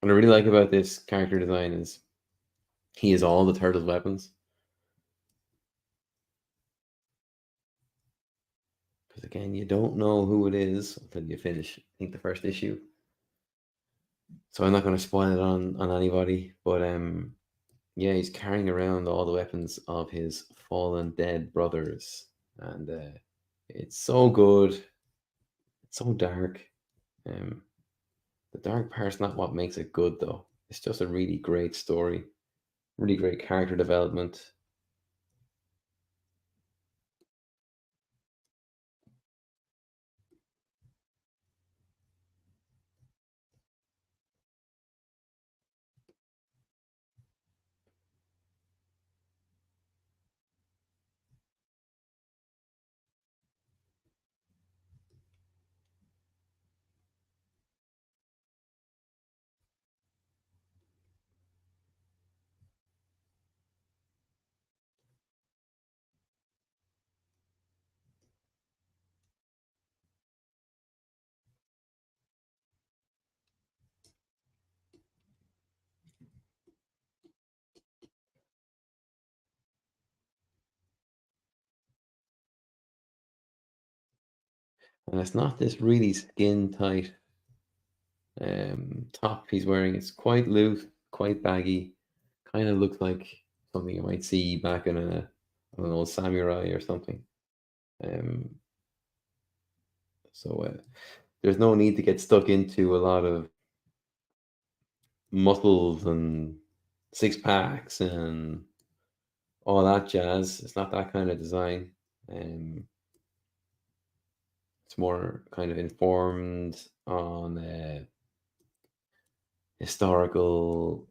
What I really like about this character design is he has all the turtle's weapons. Because again, you don't know who it is until you finish, I think, the first issue. So I'm not going to spoil it on anybody. But yeah, he's carrying around all the weapons of his fallen dead brothers. And it's so good. It's so dark. Um, the dark part's not what makes it good, though. It's just a really great story, really great character development. And it's not this really skin tight top he's wearing. It's quite loose, quite baggy. Kind of looks like something you might see back in an old samurai or something. Um, so there's no need to get stuck into a lot of muscles and six packs and all that jazz. It's not that kind of design. Um, it's more kind of informed on historical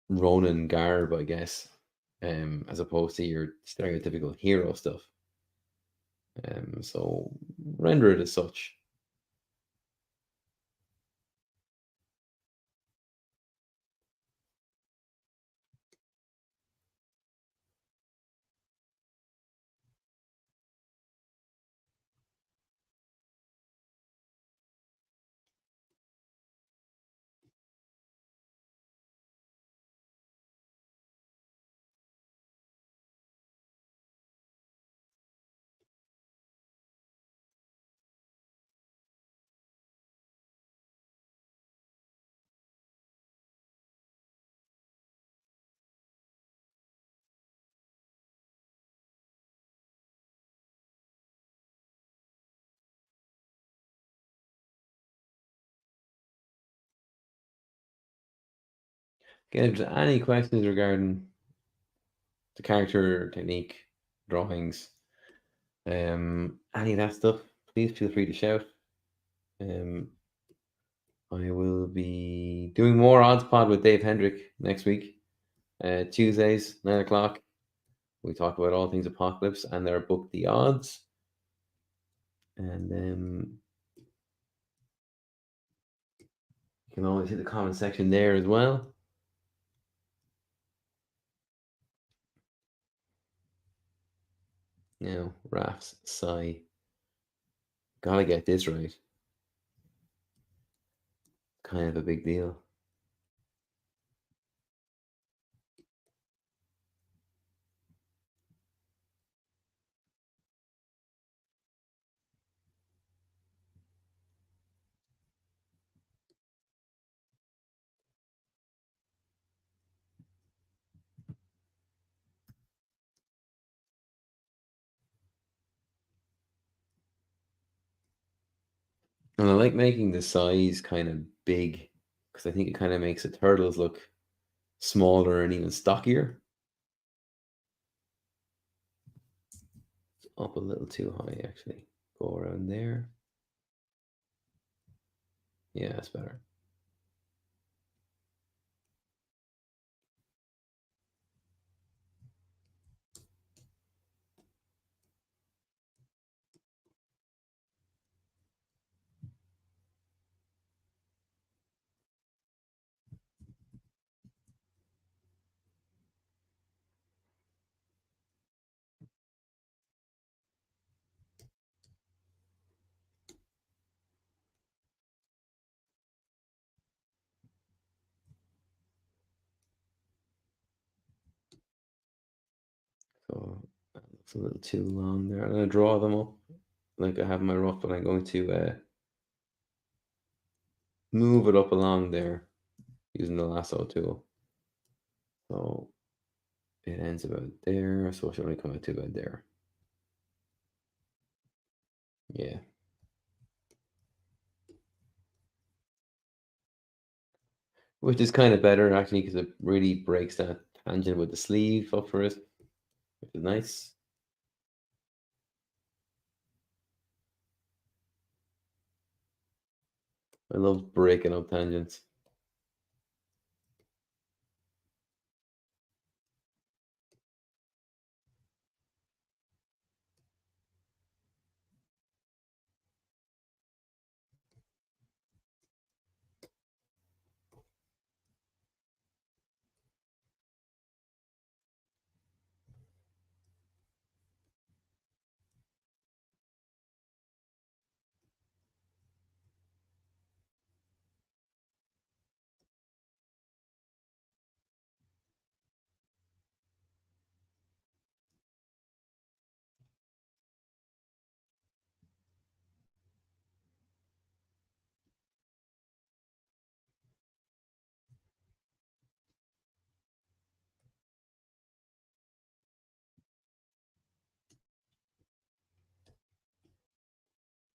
Ronin garb, I guess, as opposed to your stereotypical hero stuff. So render it as such. Again, if there's any questions regarding the character technique, drawings, any of that stuff, please feel free to shout. Um, I will be doing more odds pod with Dave Hendrick next week, Tuesdays, 9 o'clock. We talk about all things apocalypse and their book, The Odds. And you can always hit the comment section there as well. Now, Raf's sigh. Gotta get this right. Kind of a big deal. And I like making the size kind of big because I think it kind of makes the turtles look smaller and even stockier. Up a little too high, actually. Go around there. Yeah, that's better. So that looks a little too long there. I'm going to draw them up like I have my rough, but I'm going to move it up along there using the lasso tool. So it ends about there, so it should only come out to about there. Yeah. Which is kind of better actually because it really breaks that tangent with the sleeve up for it, which is nice. I love breaking up tangents.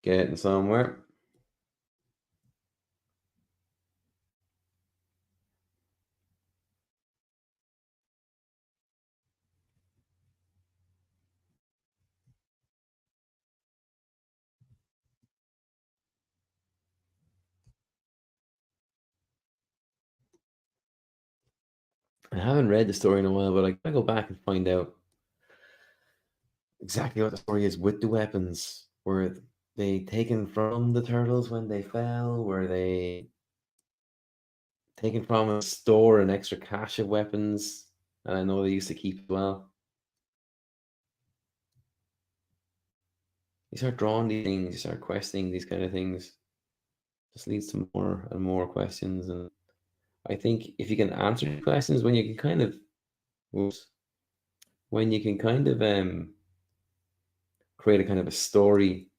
Getting somewhere. I haven't read the story in a while, but I gotta go back and find out exactly what the story is with the weapons. Were they taken from the turtles when they fell? Were they taken from a store an extra cache of weapons that I know they used to keep as well? You start drawing these things, you start questioning these kind of things, just leads to more and more questions. And I think if you can answer the questions when you can kind of, oops, when you can kind of create a kind of a story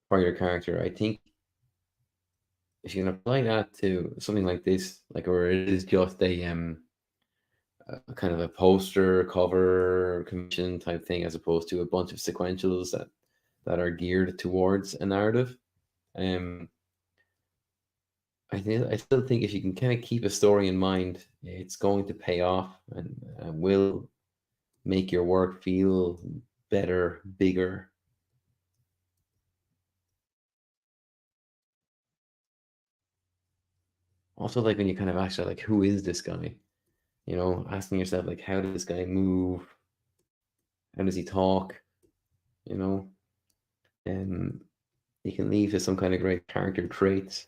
for your character, I think if you can apply that to something like this, like where it is just a kind of a poster cover commission type thing, as opposed to a bunch of sequentials that are geared towards a narrative. Um, I still think if you can kind of keep a story in mind, it's going to pay off and will make your work feel better, bigger. Also, like when you kind of ask, like, who is this guy? You know, asking yourself, like, how does this guy move? How does he talk? You know, and you can leave to some kind of great character traits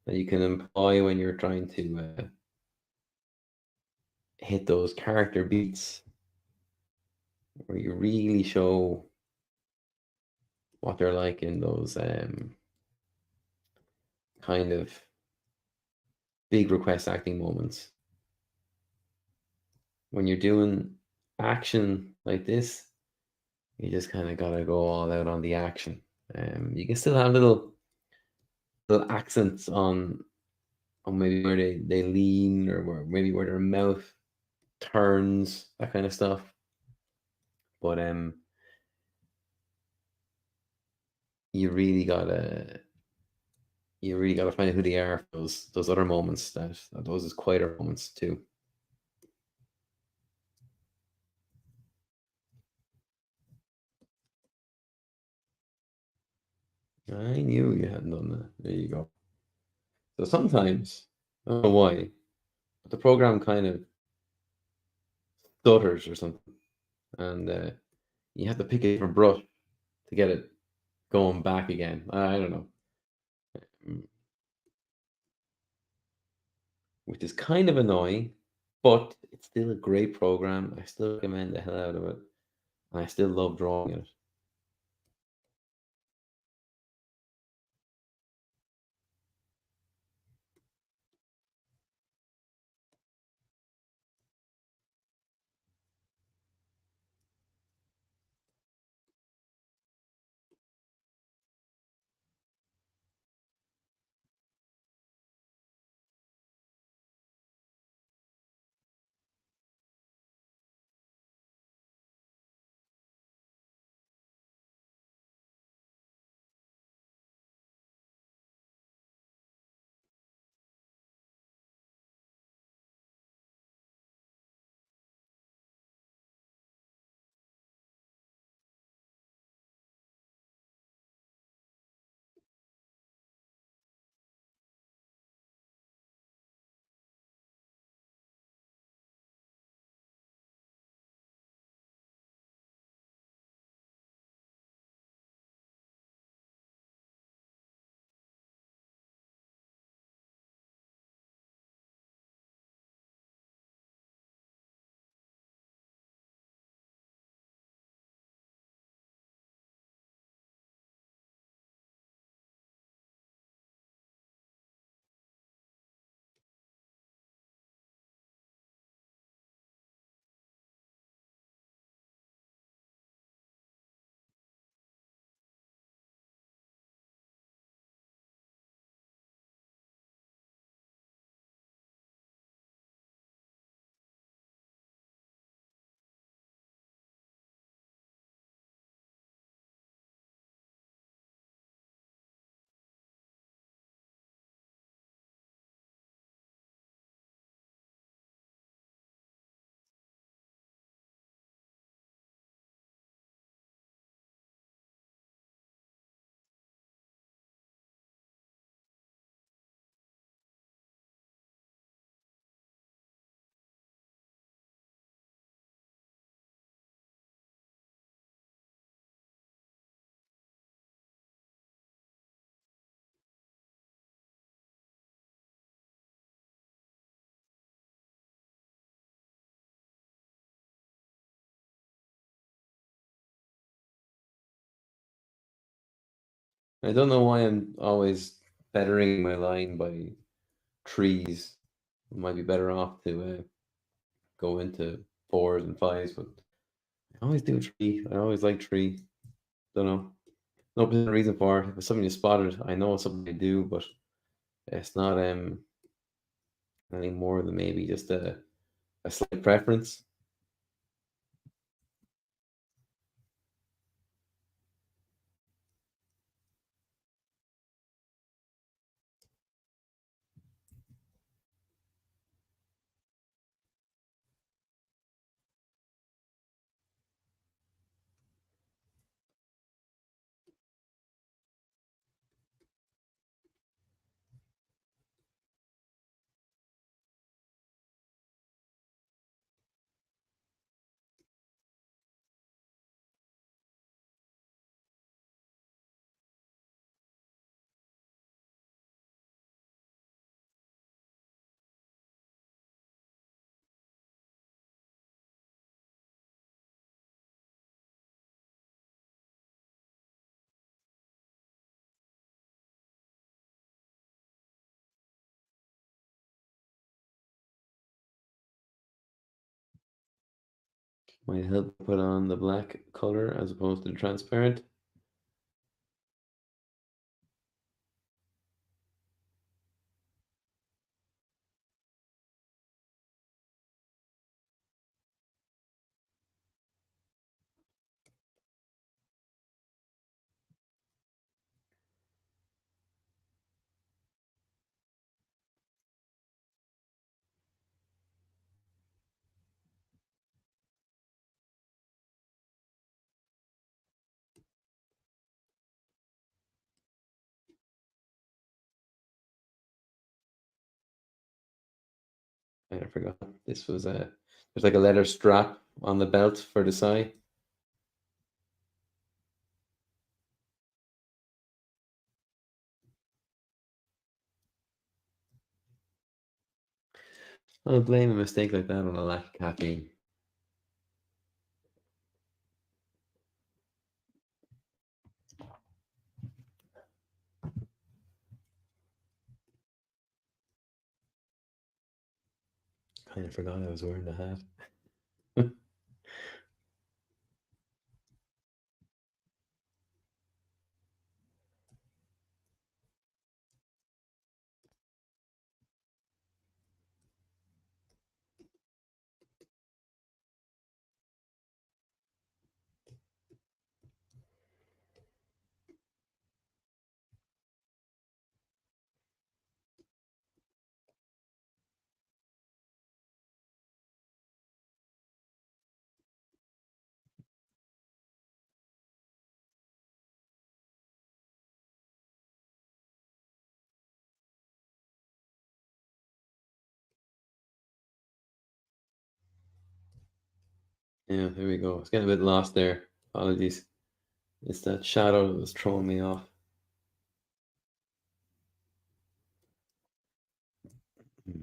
that you can employ when you're trying to hit those character beats where you really show what they're like in those kind of big request acting moments. When you're doing action like this, you just kind of gotta go all out on the action. You can still have little accents on maybe where they lean or maybe where their mouth turns, that kind of stuff. But you really gotta you really gotta find out who they are for those other moments that those is quieter moments too. I knew you hadn't done that. There you go. So sometimes, I don't know why, but the program kind of stutters or something, and you have to pick a different brush to get it going back again. I don't know, mm, which is kind of annoying, but it's still a great program. I still recommend the hell out of it, and I still love drawing it. I don't know why I'm always bettering my line by trees. I might be better off to go into fours and fives, but I always do tree. I always like tree. Don't know. No particular reason for it. If it's something you spotted, I know it's something you do, but it's not anything more than maybe just a slight preference. Might help put on the black color as opposed to the transparent. I forgot. This was a there's like a leather strap on the belt for the side. I'll blame a mistake like that on a lack of caffeine. Kind of forgot I was wearing the hat. Yeah, there we go. It's getting a bit lost there. Apologies. It's that shadow that was throwing me off. Hmm.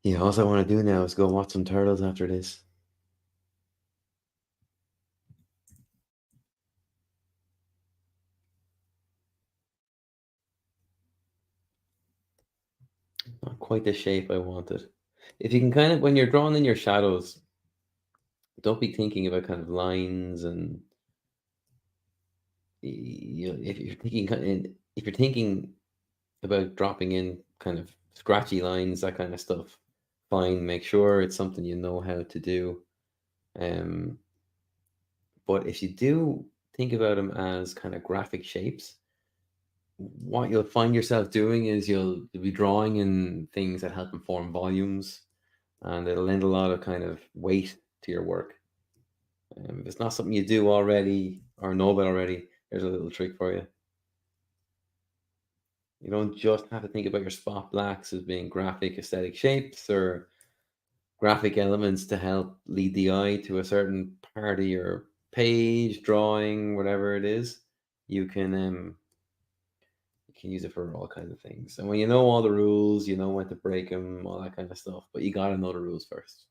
Yeah, all I want to do now is go watch some turtles after this. Not quite the shape I wanted. If you can kind of, when you're drawing in your shadows, don't be thinking about kind of lines and if you're thinking if you're thinking about dropping in kind of scratchy lines, that kind of stuff, fine. Make sure it's something you know how to do. Um, but if you do think about them as kind of graphic shapes, what you'll find yourself doing is you'll be drawing in things that help inform volumes, and it'll lend a lot of kind of weight to your work. If it's not something you do already or know about already, there's a little trick for you. You don't just have to think about your spot blacks as being graphic aesthetic shapes or graphic elements to help lead the eye to a certain part of your page, drawing, whatever it is. You can can use it for all kinds of things. And when you know all the rules, you know when to break them, all that kind of stuff. But you got to know the rules first.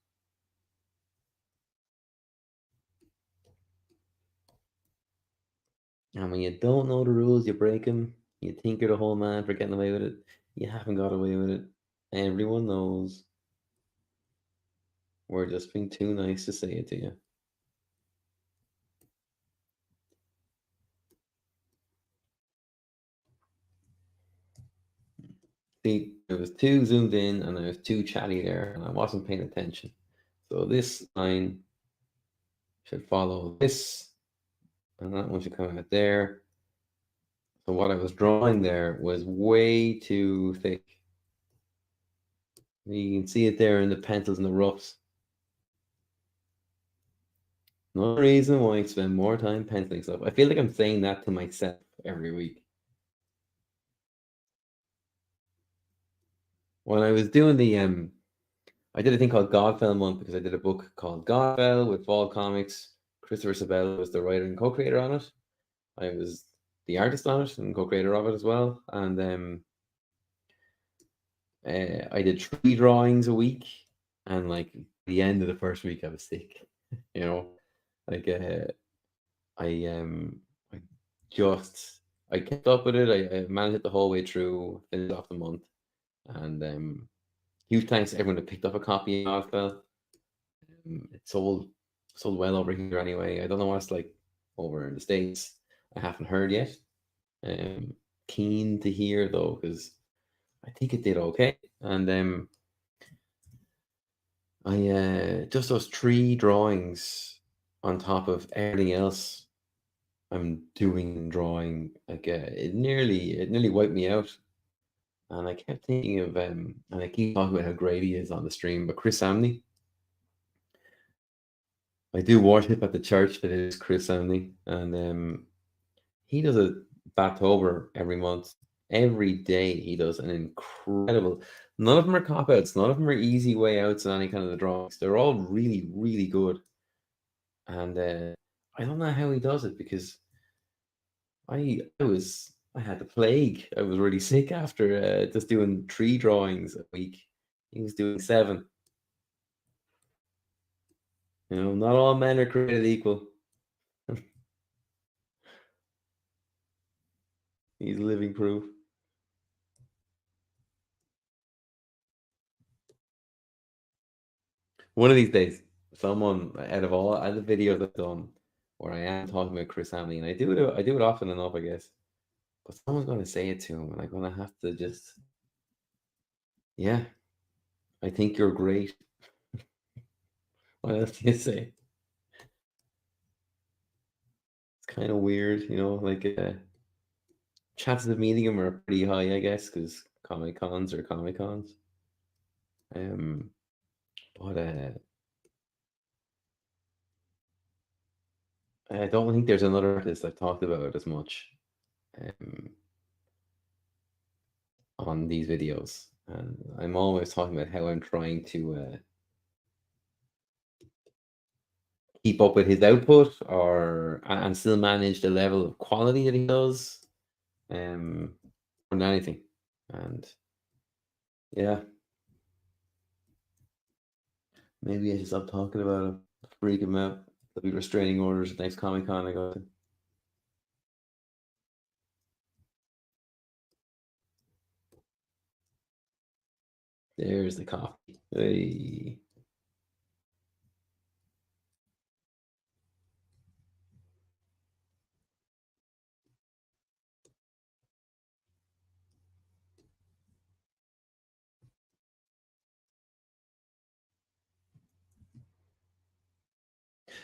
And when you don't know the rules, you break them. You think you're the whole man for getting away with it. You haven't got away with it. Everyone knows. We're just being too nice to say it to you. See, I was too zoomed in and I was too chatty there and I wasn't paying attention. So this line should follow this, and that one should come out there. So what I was drawing there was way too thick. You can see it there in the pencils and the roughs. No reason why I spend more time penciling stuff. I feel like I'm saying that to myself every week. When I was doing the I did a thing called Godfell month because I did a book called Godfell with Fall Comics. Christopher Sabella was the writer and co-creator on it. I was the artist on it and co-creator of it as well. And I did 3 drawings a week, and like the end of the first week, I was sick. You know, like I I just I kept up with it. I managed it the whole way through, finished off the month, and huge thanks to everyone that picked up a copy of Godfell. It sold well over here anyway. I don't know what it's like over in the States. I haven't heard yet. Um, Keen to hear though, because I think it did okay. And I just those 3 drawings on top of everything else I'm doing and drawing, like it nearly wiped me out. And I kept thinking of and I keep talking about how great he is on the stream, but Chris Samney, I do worship at the church that is Chris Samney, and he does a Batober every month. Every day he does an incredible. None of them are cop outs. None of them are easy way outs in any kind of the drawings. They're all really, really good. And I don't know how he does it because I had the plague. I was really sick after just doing 3 drawings a week. He was doing 7. You know, not all men are created equal. He's living proof. One of these days, someone out of all the videos I've done where I am talking about Chris Hamley, and I do it often enough, I guess. But someone's going to say it to him, and I'm going to have to just, yeah, I think you're great. What else do you say? It's kind of weird, you know, like chances of meeting him are pretty high, I guess, because Comic Cons are Comic Cons. Um, but I don't think there's another artist I've talked about as much um, on these videos. And I'm always talking about how I'm trying to keep up with his output or and still manage the level of quality that he does more than anything. And yeah, maybe I should stop talking about him, freak him out. There'll be restraining orders at next Comic Con I go to. There's the coffee. Hey.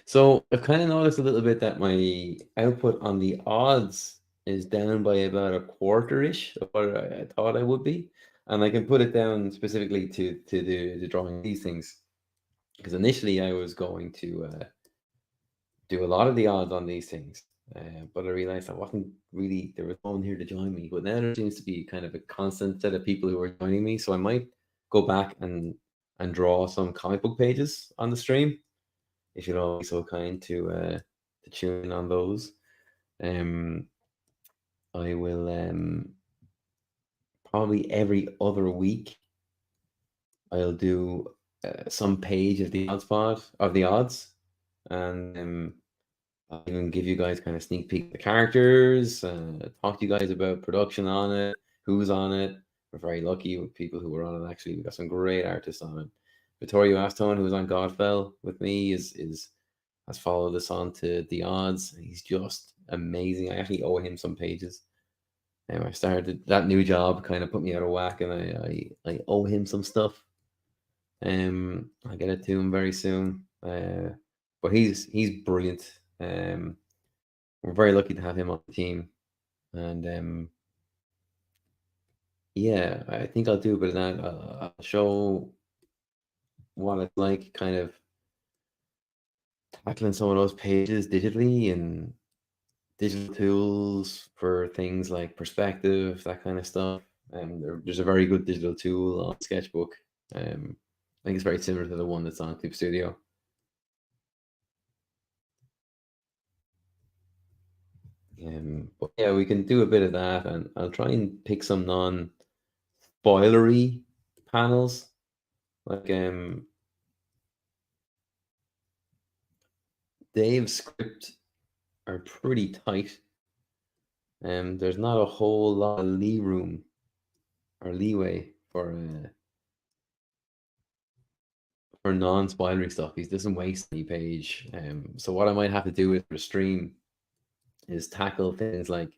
So I've kind of noticed a little bit that my output on the odds is down by about a quarter-ish of what I thought I would be. And I can put it down specifically to the drawing these things. Because initially I was going to do a lot of the odds on these things. But I realized I wasn't really, there was no one here to join me. But now there seems to be kind of a constant set of people who are joining me. So I might go back and draw some comic book pages on the stream, if you'd all be so kind to tune in on those. I will probably every other week I'll do some page of the odds pod of the odds, and I'll even give you guys kind of sneak peek of the characters, talk to you guys about production on it, who's on it. We're very lucky with people who were on it. Actually, we got some great artists on it. Vittorio Aston, who was on Godfell with me, is has followed us on to the odds. He's just amazing. I actually owe him some pages. I started that new job, kind of put me out of whack, and I owe him some stuff. I'll get it to him very soon. But he's brilliant. We're very lucky to have him on the team, and yeah, I think I'll do a bit of that. I'll show what it's like, kind of tackling some of those pages digitally and digital tools for things like perspective, that kind of stuff. There's a very good digital tool on Sketchbook. I think it's very similar to the one that's on Clip Studio. But yeah, we can do a bit of that, and I'll try and pick some non-spoilery panels. Like Dave's script are pretty tight. There's not a whole lot of lee room or leeway for non-spoilery stuff. He doesn't waste any page. So what I might have to do with the stream is tackle things like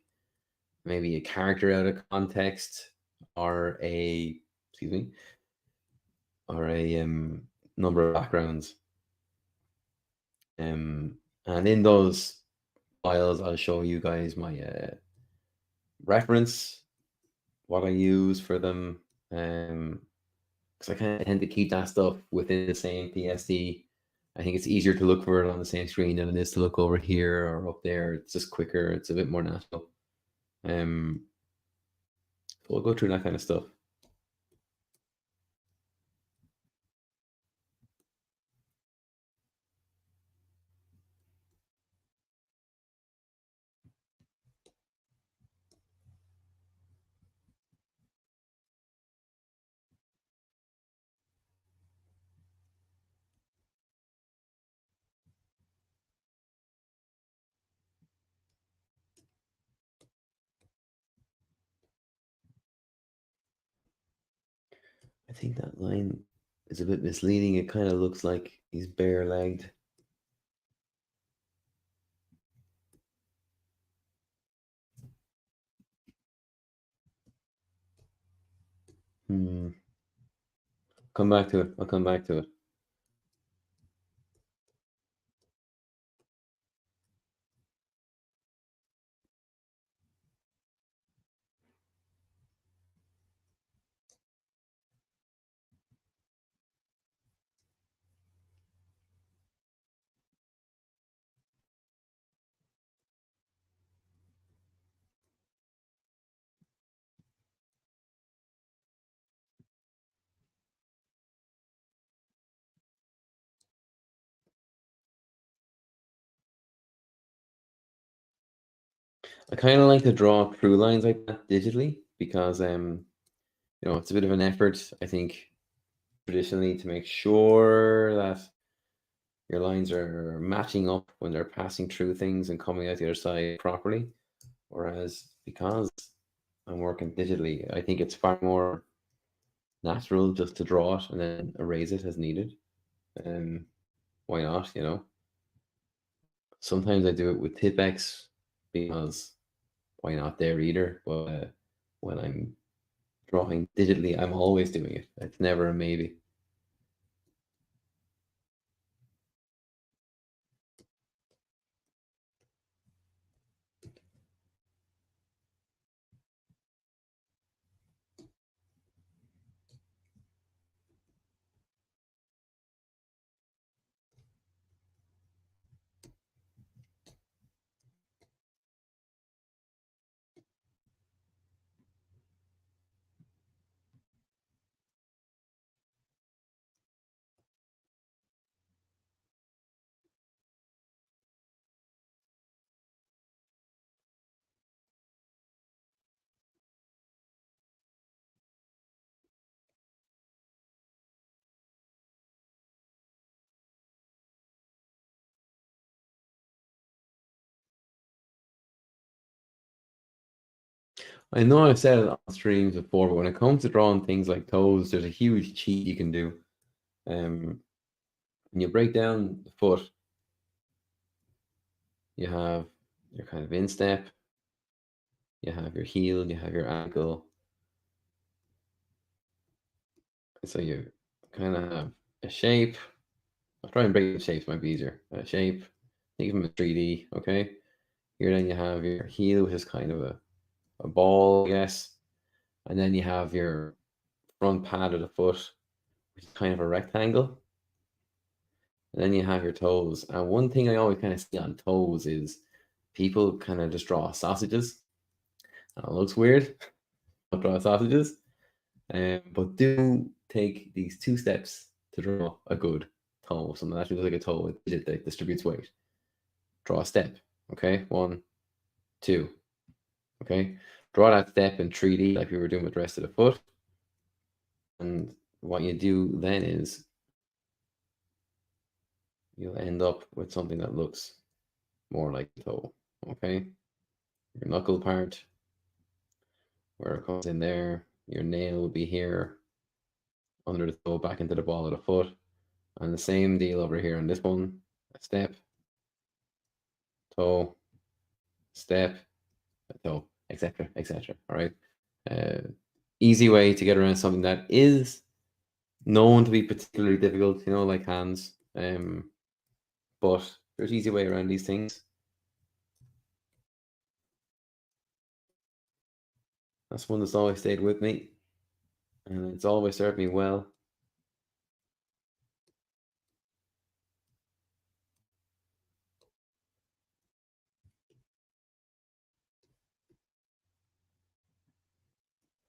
maybe a character out of context, or a excuse me, or a number of backgrounds. And in those files, I'll show you guys my reference, what I use for them, because I kind of tend to keep that stuff within the same PSD. I think it's easier to look for it on the same screen than it is to look over here or up there. It's just quicker. It's a bit more natural. So we'll go through that kind of stuff. I think that line is a bit misleading. It kind of looks like he's bare-legged. Come back to it. I'll come back to it. I kind of like to draw through lines like that digitally because it's a bit of an effort, I think, traditionally, to make sure that your lines are matching up when they're passing through things and coming out the other side properly. Whereas because I'm working digitally, I think it's far more natural just to draw it and then erase it as needed. Um, why not? Sometimes I do it with Tipex because why not there either? But when I'm drawing digitally, I'm always doing it. It's never a maybe. I know I've said it on streams before, but when it comes to drawing things like toes, there's a huge cheat you can do. When you break down the foot, you have your kind of instep, you have your heel, you have your ankle. So you kind of have a shape. I'll try and break the shapes, might be easier. A shape, think of them as 3D, okay? Here then you have your heel, which is kind of a ball, I guess. And then you have your front pad of the foot, which is kind of a rectangle. And then you have your toes. And one thing I always kind of see on toes is people kind of just draw sausages. And it looks weird, draw sausages. But do take these 2 steps to draw a good toe. Something that actually looks like a toe with digit that distributes weight. Draw a step. Okay, 1, 2. Okay, draw that step in 3D like we were doing with the rest of the foot. And what you do then is you'll end up with something that looks more like a toe. Okay, your knuckle part, where it comes in there, your nail will be here under the toe, back into the ball of the foot. And the same deal over here on this one, a step, toe, step, a toe, etc., etc. All right. Uh, Easy way to get around something that is known to be particularly difficult, like hands. But there's easy way around these things. That's one that's always stayed with me, and it's always served me well.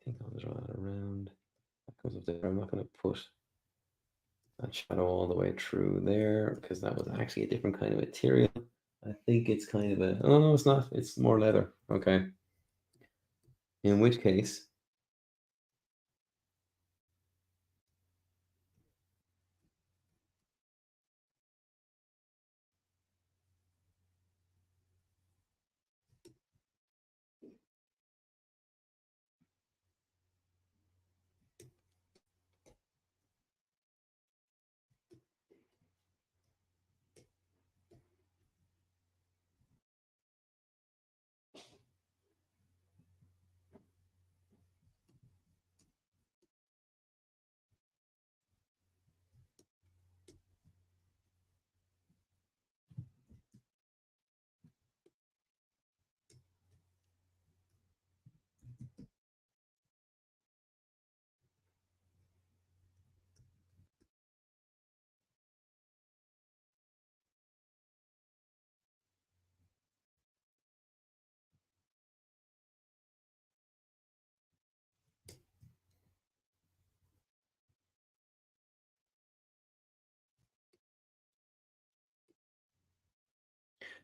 I think I'll draw that around. That comes up there. I'm not going to put that shadow all the way through there because that was actually a different kind of material. I think it's kind of a. Oh no, it's not. It's more leather. Okay. In which case,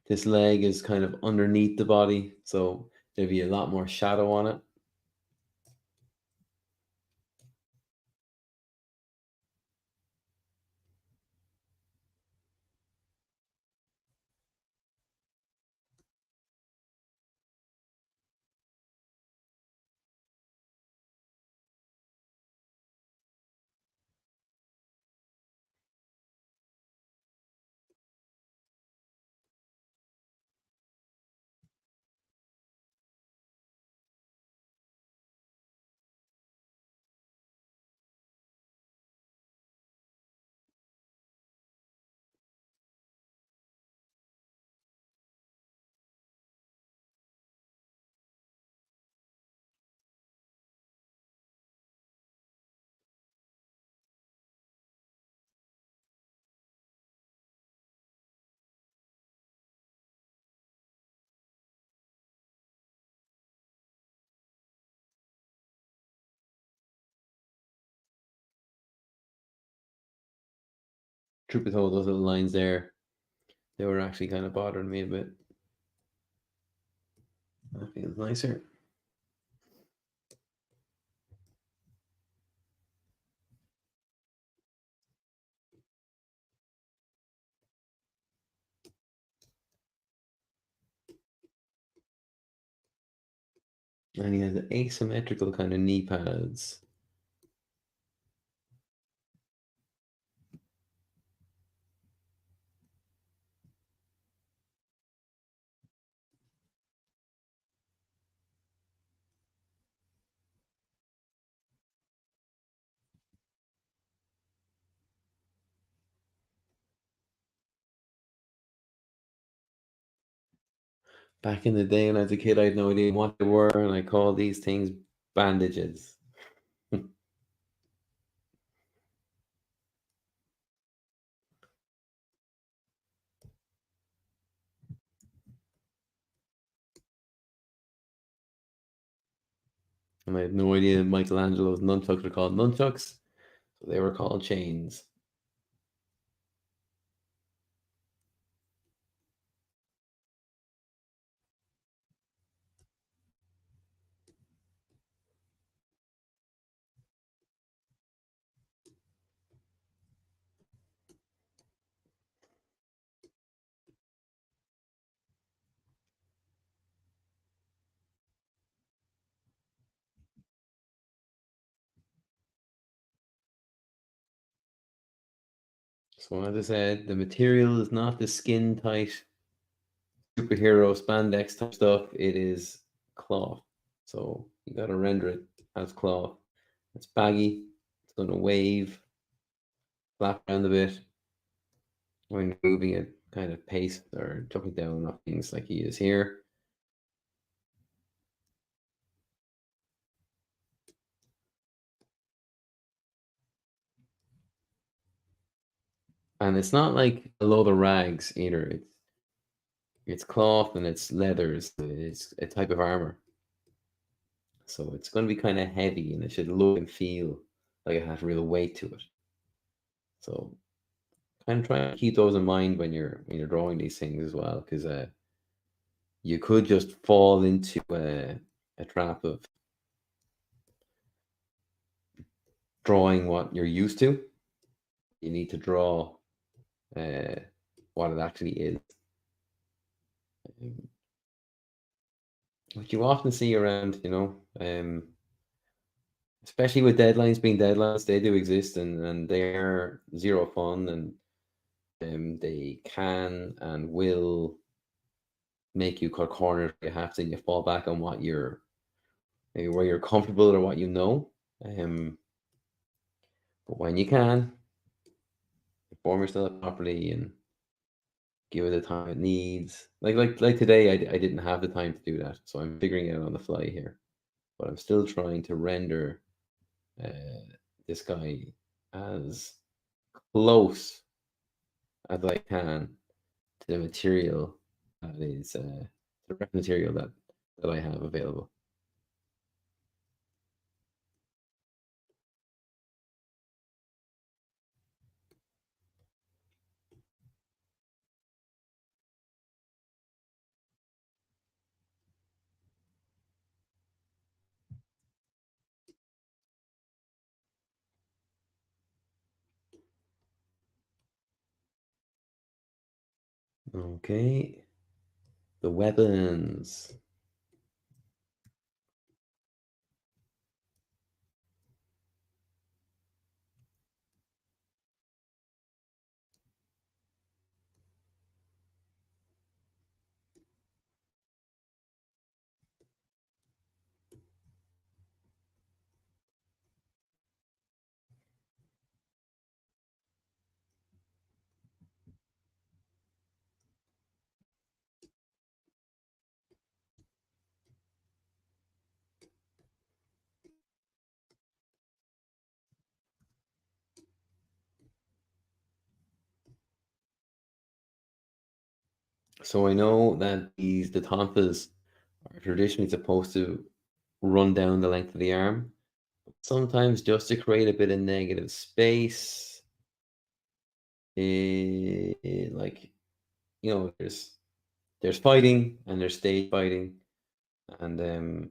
this leg is kind of underneath the body, so there'll be a lot more shadow on it. Truth be told, those little lines there, they were actually kind of bothering me a bit. That feels nicer. And he has asymmetrical kind of knee pads. Back in the day when I was a kid, I had no idea what they were, and I called these things bandages. And I had no idea that Michelangelo's nunchucks were called nunchucks, so they were called chains. So as I said, the material is not the skin tight superhero spandex type stuff. It is cloth. So you got to render it as cloth. It's baggy. It's going to wave, flap around a bit when you're moving it, kind of pace or jumping down off things like he is here. And it's not like a load of rags either. It's cloth and it's leathers. It's a type of armor. So it's going to be kind of heavy and it should look and feel like it has real weight to it. So kind of try to keep those in mind when you're drawing these things as well, because you could just fall into a trap of drawing what you're used to. You need to draw uh, what it actually is. Um, What you often see around, especially with deadlines being deadlines, they do exist and they're zero fun and they can and will make you cut corners. You have to, and you fall back on what you're maybe where you're comfortable or what you know. Um, but when you can, inform yourself properly and give it the time it needs. Like today, I didn't have the time to do that, so I'm figuring it out on the fly here. But I'm still trying to render uh, this guy as close as I can to the material that is the ref material that I have available. Okay, the weapons. So I know that the tonfas are traditionally supposed to run down the length of the arm. Sometimes just to create a bit of negative space, like there's fighting and there's stage fighting, and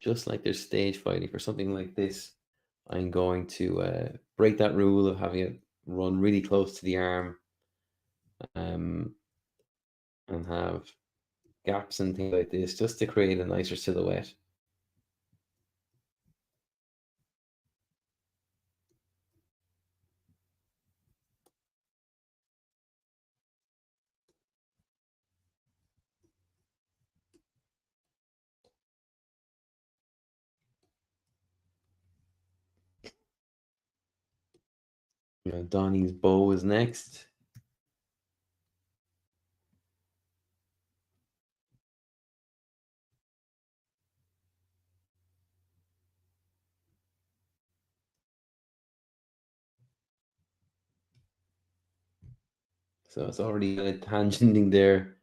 just like there's stage fighting for something like this, I'm going to break that rule of having it run really close to the arm, um, and have gaps and things like this just to create a nicer silhouette. Donnie's bow is next. So it's already kind of tangenting there.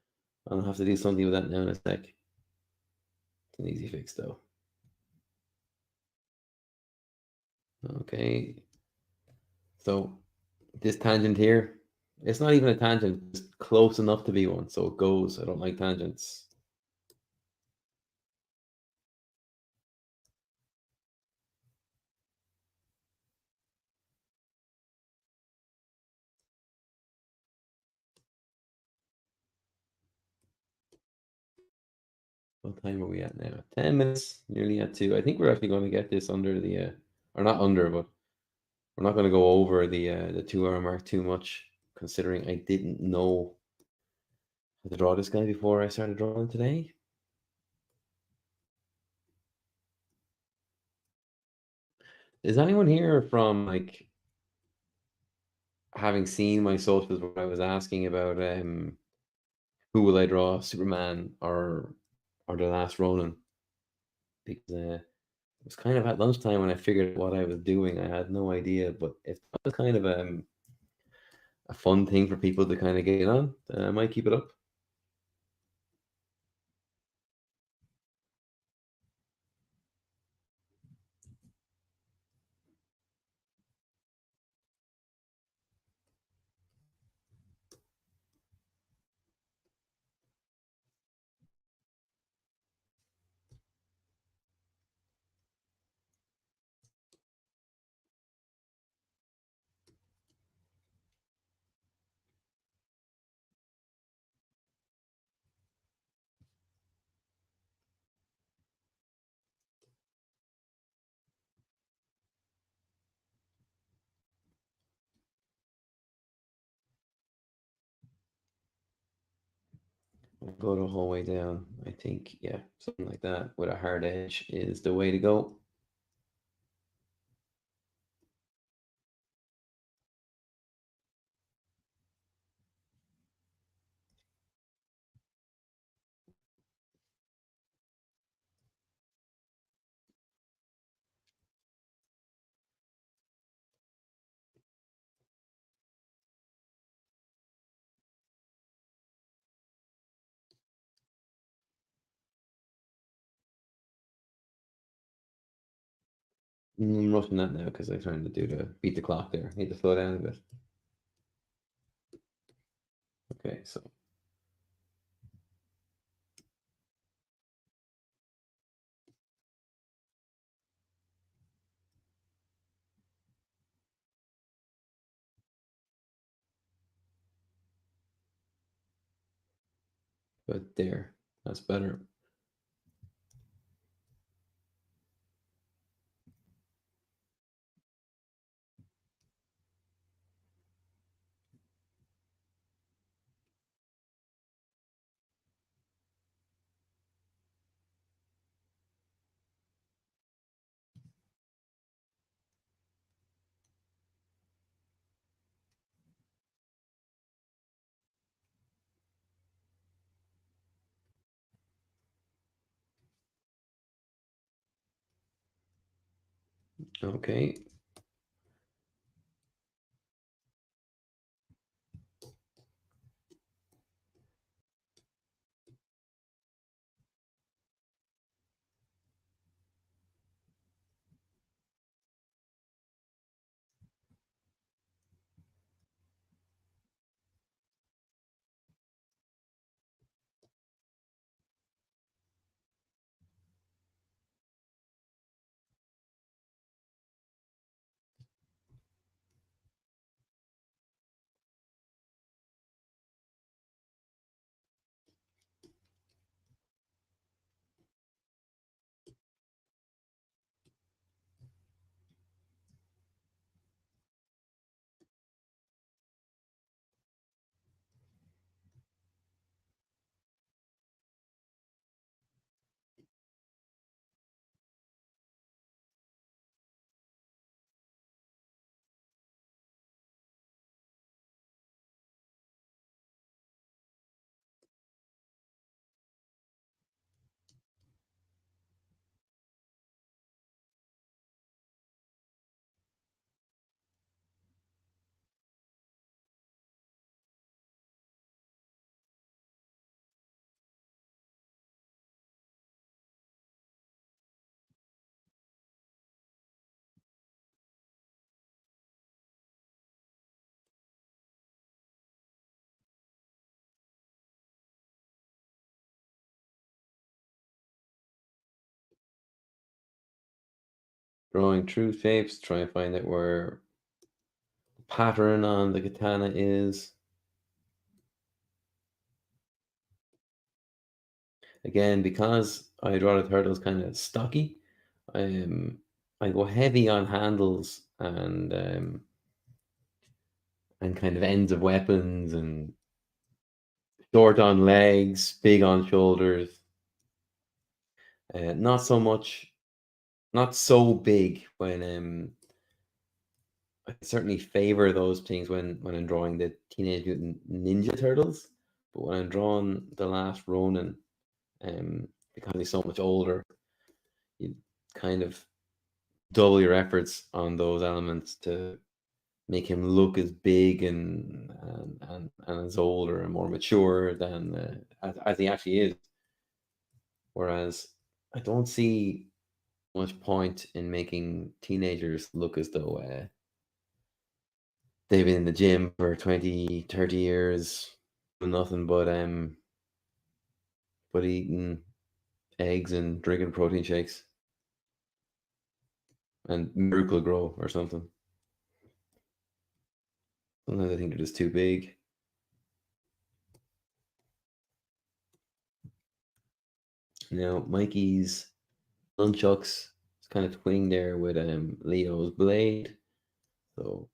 I'll have to do something with that now in a sec. It's an easy fix though. Okay. So this tangent here, it's not even a tangent, it's close enough to be one. So it goes. I don't like tangents. What time are we at now? 10 minutes, nearly at 2. I think we're actually going to get this under the, or not under, but we're not going to go over the 2 hour mark too much, considering I didn't know how to draw this guy before I started drawing today. Is anyone here from like having seen my socials where I was asking about who will I draw, Superman or the last Ronin? Because it was kind of at lunchtime when I figured what I was doing. I had no idea, but it was kind of a fun thing for people to kind of get in on. I might keep it up. I'll go the whole way down. I think, yeah, something like that with a hard edge is the way to go. I'm rushing that now because I'm trying to do the beat the clock there. Need to slow down a bit. Okay, so but there, that's better. Okay. drawing true shapes, trying to find out where the pattern on the katana is. Again, because I draw the turtles kind of stocky, I go heavy on handles and kind of ends of weapons, and short on legs, big on shoulders. Not so much, not so big when I certainly favor those things when I'm drawing the Teenage Mutant Ninja Turtles, but when I'm drawing the last Ronin, because he's so much older, you kind of double your efforts on those elements to make him look as big and as older and more mature than as he actually is. Whereas I don't see much point in making teenagers look as though they've been in the gym for 20, 30 years, doing nothing but eating eggs and drinking protein shakes and Miracle Grow or something. Sometimes I think they're just too big. Now, Mikey's nunchucks is kind of twinning there with Leo's blade. So,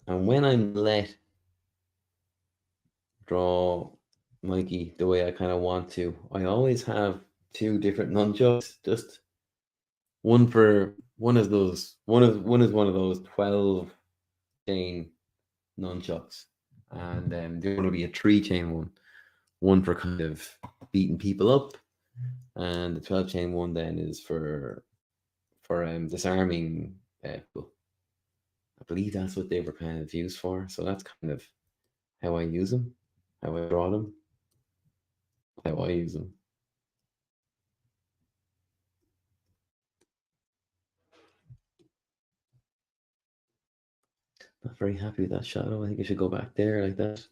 and when I'm let draw Mikey the way I kind of want to, I always have two different nunchucks. Just one for one of those. One is one of those 12 chain nunchucks, and the other one will be a 3 chain one. One for kind of beating people up, and the 12 chain one then is for disarming people. I believe that's what they were kind of used for. So that's kind of how I use them, how I draw them, how I use them. Not very happy with that shadow. I think I should go back there like that.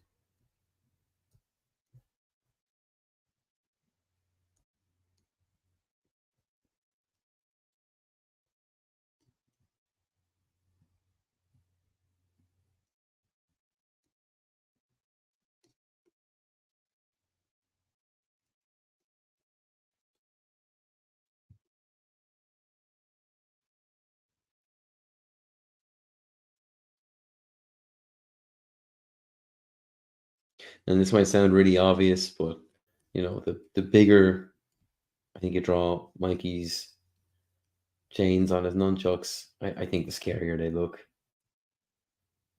And this might sound really obvious, but the bigger I think you draw Mikey's chains on his nunchucks, I think the scarier they look.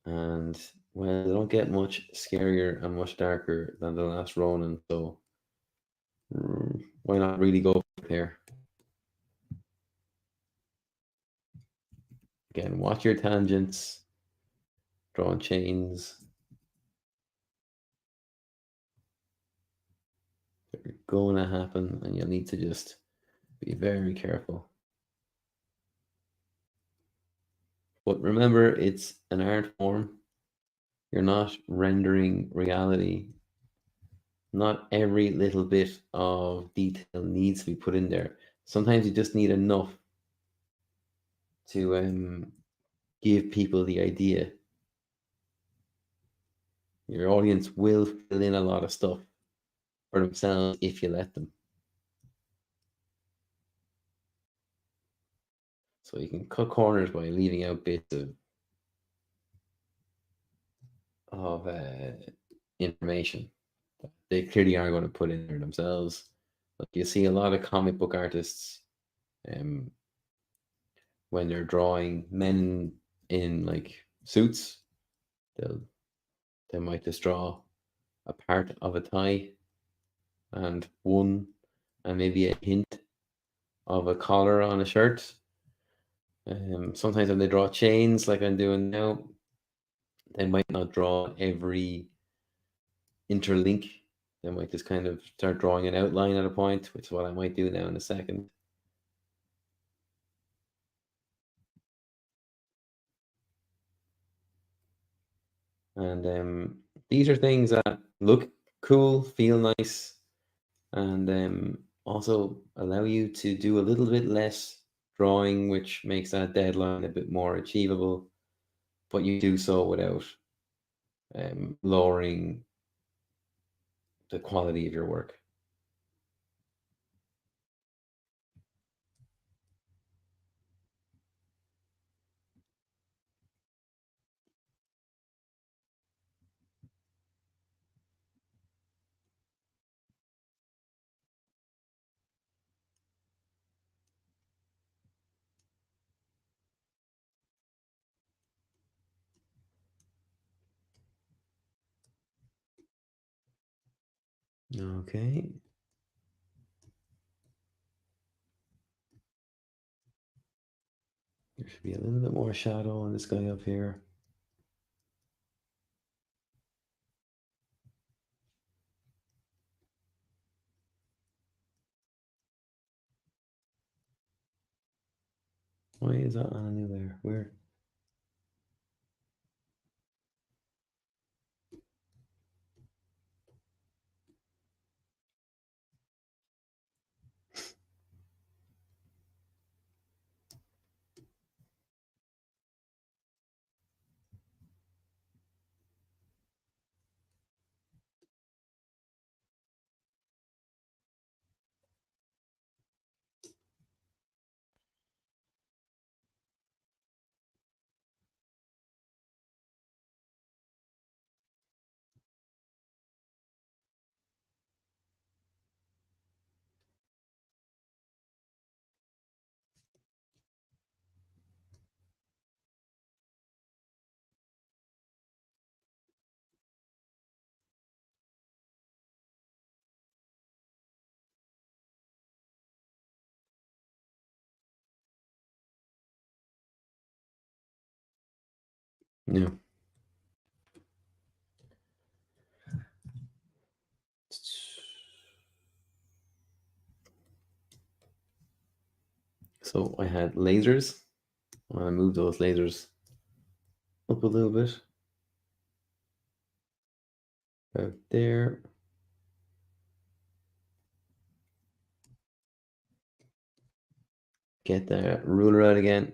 And well, they don't get much scarier and much darker than the last Ronin, so why not really go there? Again, watch your tangents, drawing chains. They're going to happen, and you'll need to just be very careful. But remember, it's an art form. You're not rendering reality. Not every little bit of detail needs to be put in there. Sometimes you just need enough to give people the idea. Your audience will fill in a lot of stuff for themselves if you let them. So you can cut corners by leaving out bits of information that they clearly are going to put in there themselves. Like you see a lot of comic book artists, when they're drawing men in like suits, they'll they might just draw a part of a tie and maybe a hint of a collar on a shirt. Sometimes when they draw chains, like I'm doing now, they might not draw every interlink. They might just kind of start drawing an outline at a point, which is what I might do now in a second. And these are things that look cool, feel nice, and also allow you to do a little bit less drawing, which makes that deadline a bit more achievable. But you do so without lowering the quality of your work. Okay. There should be a little bit more shadow on this guy up here. Why is that on a new layer? Weird. Yeah. So I had lasers. I'm gonna move those lasers up a little bit. About there. Get the ruler out again.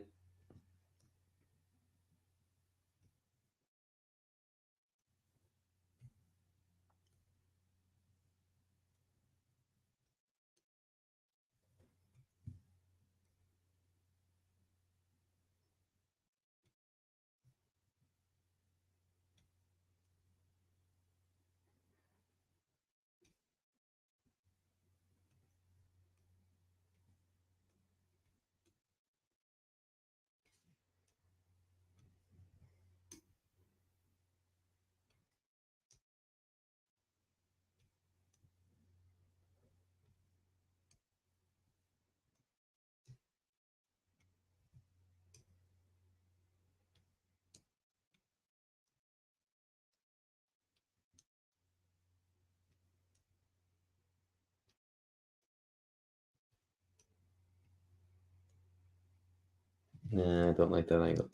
Nah, I don't like that angle.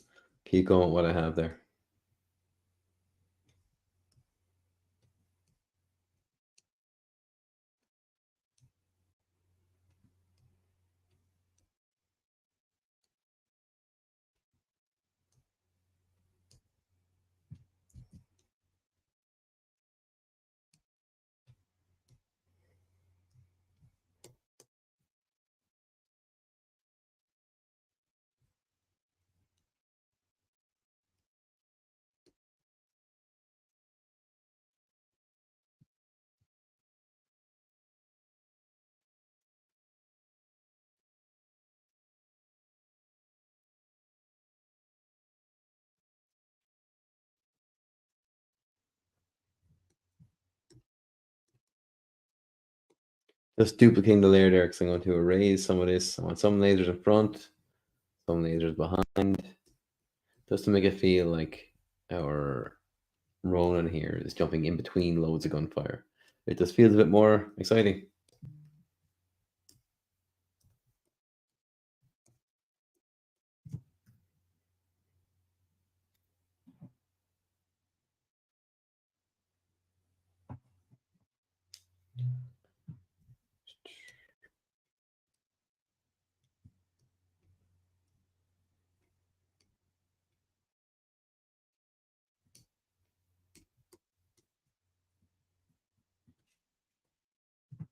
Keep going with what I have there. Just duplicating the layer there because I'm going to erase some of this. I want some lasers in front, some lasers behind, just to make it feel like our Ronin here is jumping in between loads of gunfire. It just feels a bit more exciting.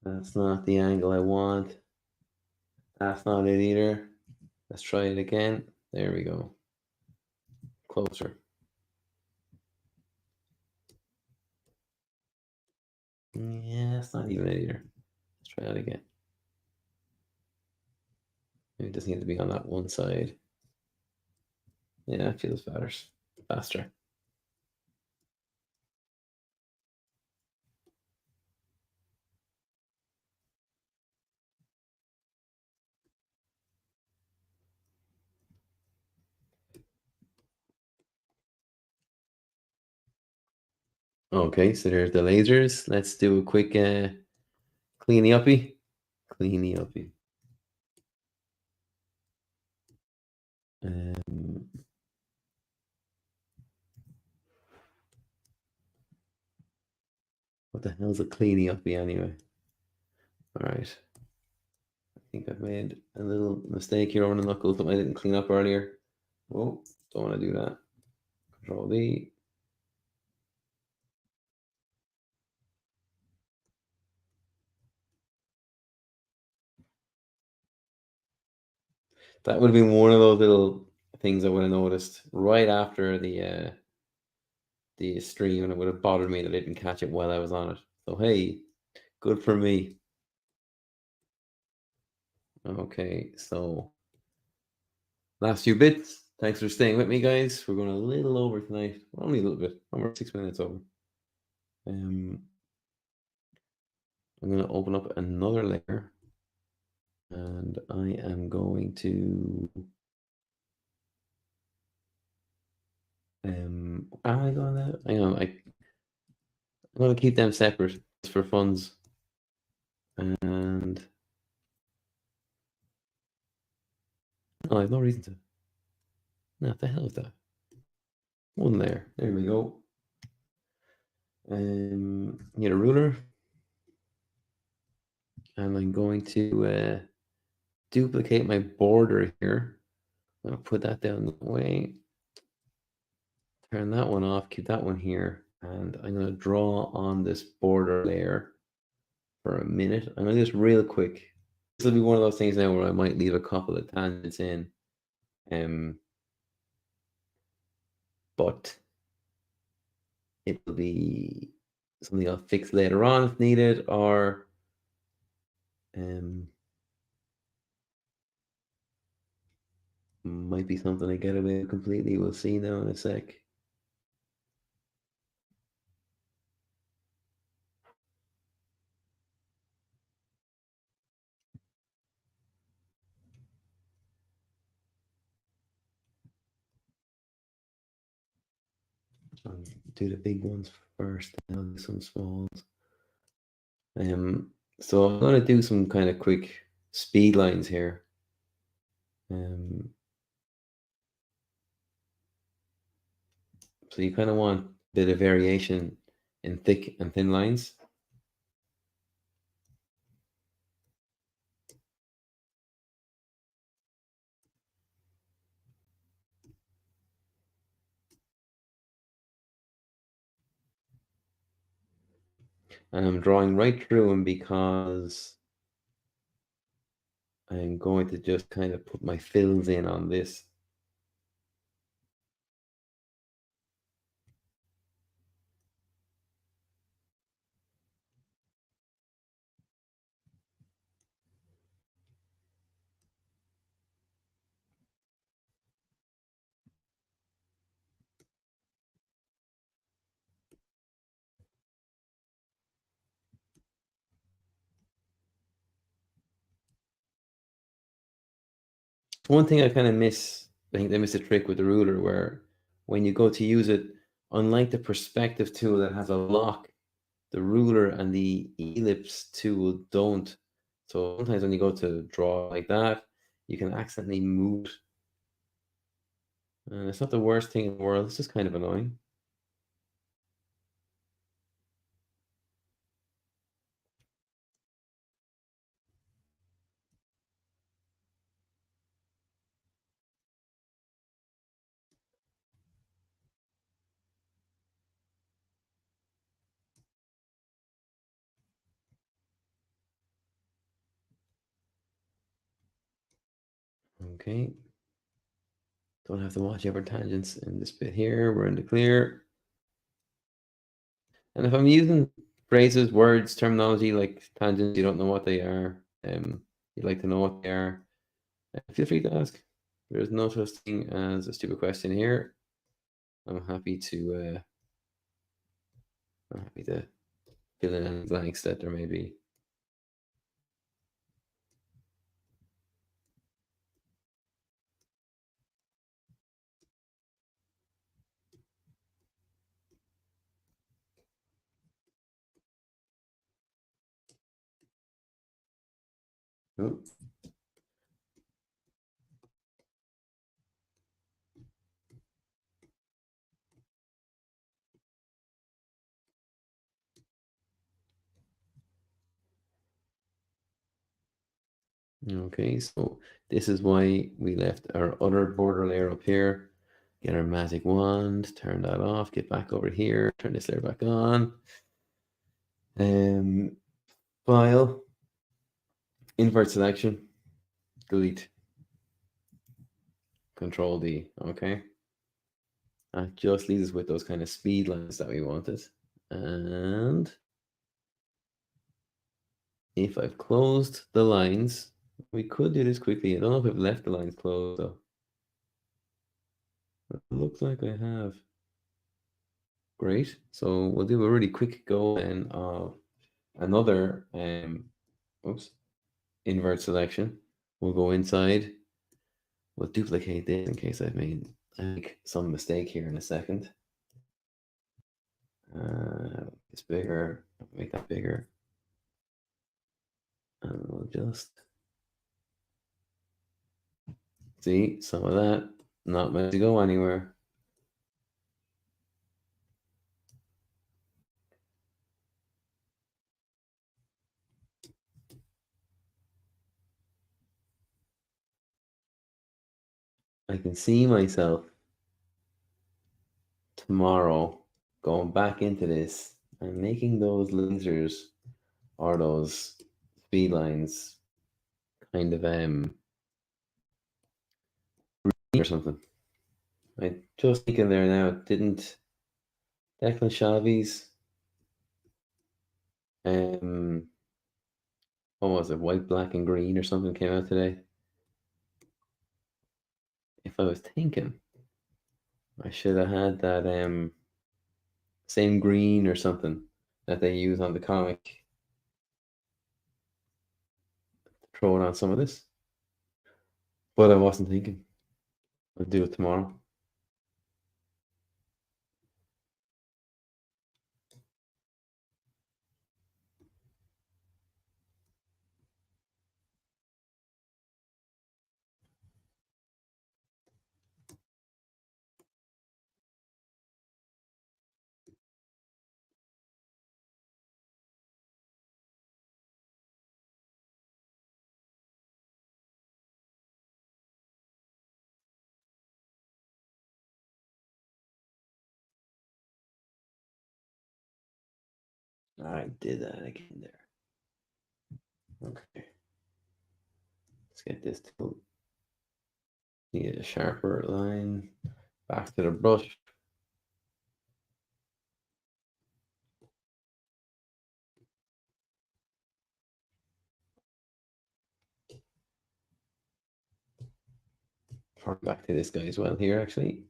That's not the angle I want. That's not it either. Let's try it again. There we go. Closer. Yeah, it's not even it either. Let's try that again. Maybe it just needs to be on that one side. Yeah, it feels better. Faster. Okay, so there's the lasers. Let's do a quick cleany uppy. Cleany uppy. Um, what the hell's a cleany uppy anyway? All right. I think I've made a little mistake here on the knuckles that I didn't clean up earlier. Whoa, don't want to do that. Control D. That would have been one of those little things I would have noticed right after the stream, and it would have bothered me that I didn't catch it while I was on it. So hey, good for me. Okay, so last few bits. Thanks for staying with me, guys. We're going a little over tonight. Only a little bit. We're 6 minutes over. I'm going to open up another layer, and I am going to am I going to hang on, I'm going to keep them separate just for funds. And no, I have no reason to. No, what the hell is that? One layer. There we go. Get a ruler, and I'm going to duplicate my border here. I'm going to put that down the way. Turn that one off. Keep that one here, and I'm going to draw on this border layer for a minute. I'm going to do this real quick. This will be one of those things now where I might leave a couple of tangents in, but it will be something I'll fix later on if needed, or might be something I get away with completely. We'll see now in a sec. I'll do the big ones first, then I'll do some smalls. So I'm going to do some kind of quick speed lines here. So you kind of want a bit of variation in thick and thin lines. And I'm drawing right through them because I'm going to just kind of put my fills in on this. One thing I kind of miss, I think they miss a trick with the ruler where when you go to use it, unlike the perspective tool that has a lock, the ruler and the ellipse tool don't. So sometimes when you go to draw like that, you can accidentally move. And it's not the worst thing in the world, it's just kind of annoying. Okay. Don't have to watch over tangents in this bit here. We're in the clear. And if I'm using phrases, words, terminology like tangents, you don't know what they are, you'd like to know what they are, feel free to ask. There's no such thing as a stupid question here. I'm happy to fill in any blanks that there may be. Oh. Okay, so this is why we left our other border layer up here. Get our magic wand, turn that off, get back over here, turn this layer back on. File, invert selection, delete, Control D, okay? That just leaves us with those kind of speed lines that we wanted. And if I've closed the lines, we could do this quickly. I don't know if I've left the lines closed though. It looks like I have. Great. So we'll do a really quick go then of another invert selection. We'll go inside. We'll duplicate this in case I've made some mistake here in a second. It's bigger. Make that bigger. And we'll just see some of that. Not meant to go anywhere. I can see myself tomorrow going back into this and making those lasers or those speed lines kind of or something. I just thinking there now, didn't Declan Shalvey's what was it, white, black, and green or something came out today? If I was thinking, I should have had that same green or something that they use on the comic. Throw it on some of this. But I wasn't thinking. I'll do it tomorrow. I did that again there. Okay. Let's get this to need a sharper line. Back to the brush. Back to this guy as well here, actually.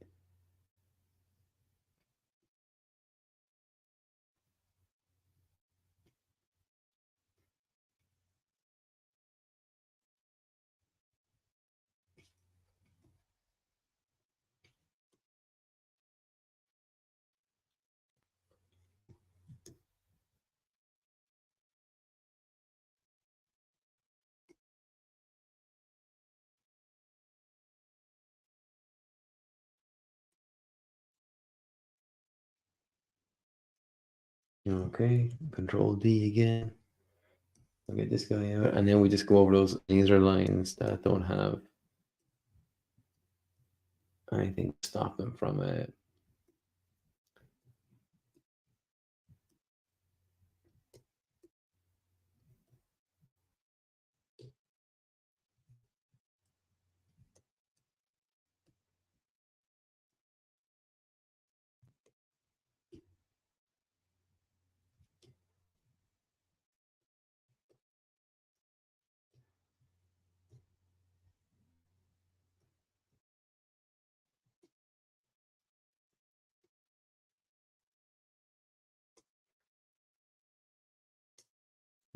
Okay, Control D again. I'll get this guy out, and then we just go over those laser lines that don't have anything to stop them from it.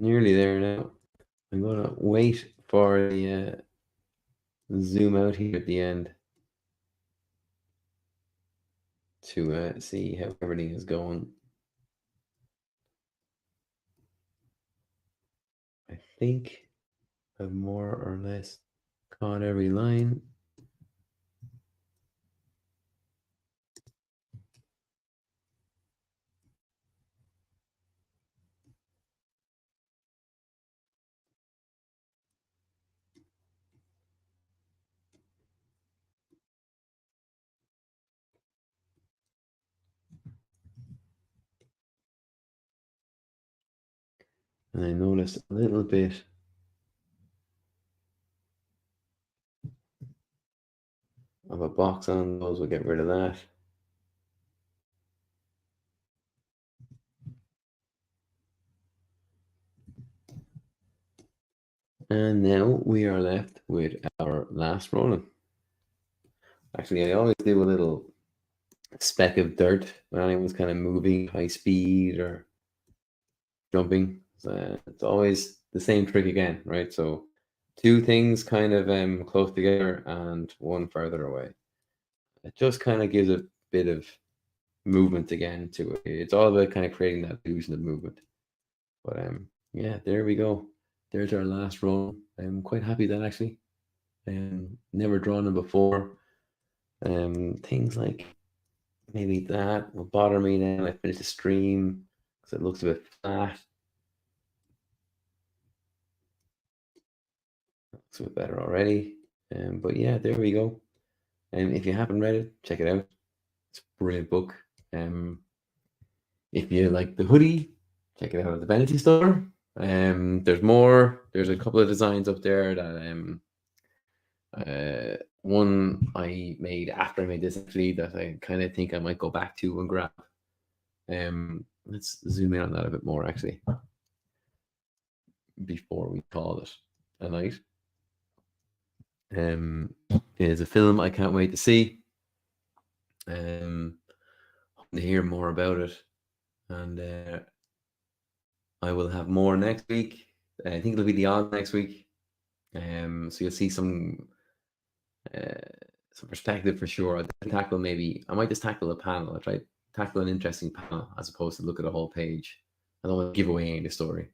Nearly there now. I'm gonna wait for the zoom out here at the end to see how everything is going. I think I've more or less caught every line. And I noticed a little bit of a box on those. We'll get rid of that. And now we are left with our last Ronin. Actually, I always do a little speck of dirt when anyone's kind of moving high speed or jumping. It's always the same trick again, right? So two things kind of close together and one further away. It just kind of gives a bit of movement again to it. It's all about kind of creating that illusion of movement. But yeah, there we go. There's our last run. I'm quite happy that actually. Never drawn them before. Things like maybe that will bother me now. I finish the stream because it looks a bit flat. Looks a bit better already. But yeah, there we go. And if you haven't read it, check it out. It's a brilliant book. If you like the hoodie, check it out at the Bennessy store. There's more. There's a couple of designs up there that one I made after I made this actually that I kind of think I might go back to and grab. Let's zoom in on that a bit more actually before we call it a night. It's a film I can't wait to see. To hear more about it, and I will have more next week. I think it'll be the odds next week. So you'll see some perspective for sure. I might just tackle a panel. I try tackle an interesting panel as opposed to look at a whole page. I don't want to give away any story.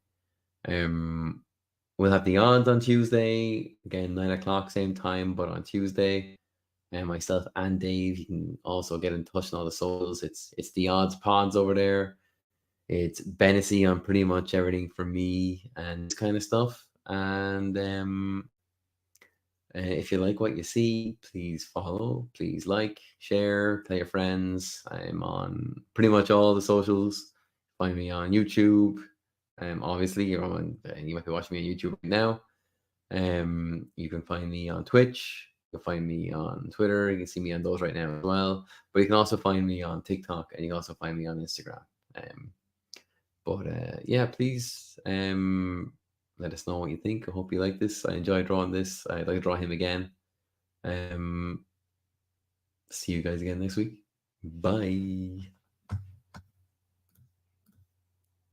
We'll have the odds on Tuesday again, 9 o'clock, same time, but on Tuesday. And myself and Dave, you can also get in touch on all the socials. It's the odds pods over there. It's Bennessy on pretty much everything for me and this kind of stuff. And if you like what you see, please follow, please like, share, tell your friends. I'm on pretty much all the socials. Find me on YouTube. Obviously, you might be watching me on YouTube right now. You can find me on Twitch. You'll find me on Twitter. You can see me on those right now as well. But you can also find me on TikTok and you can also find me on Instagram. Yeah, please let us know what you think. I hope you like this. I enjoyed drawing this. I'd like to draw him again. See you guys again next week. Bye.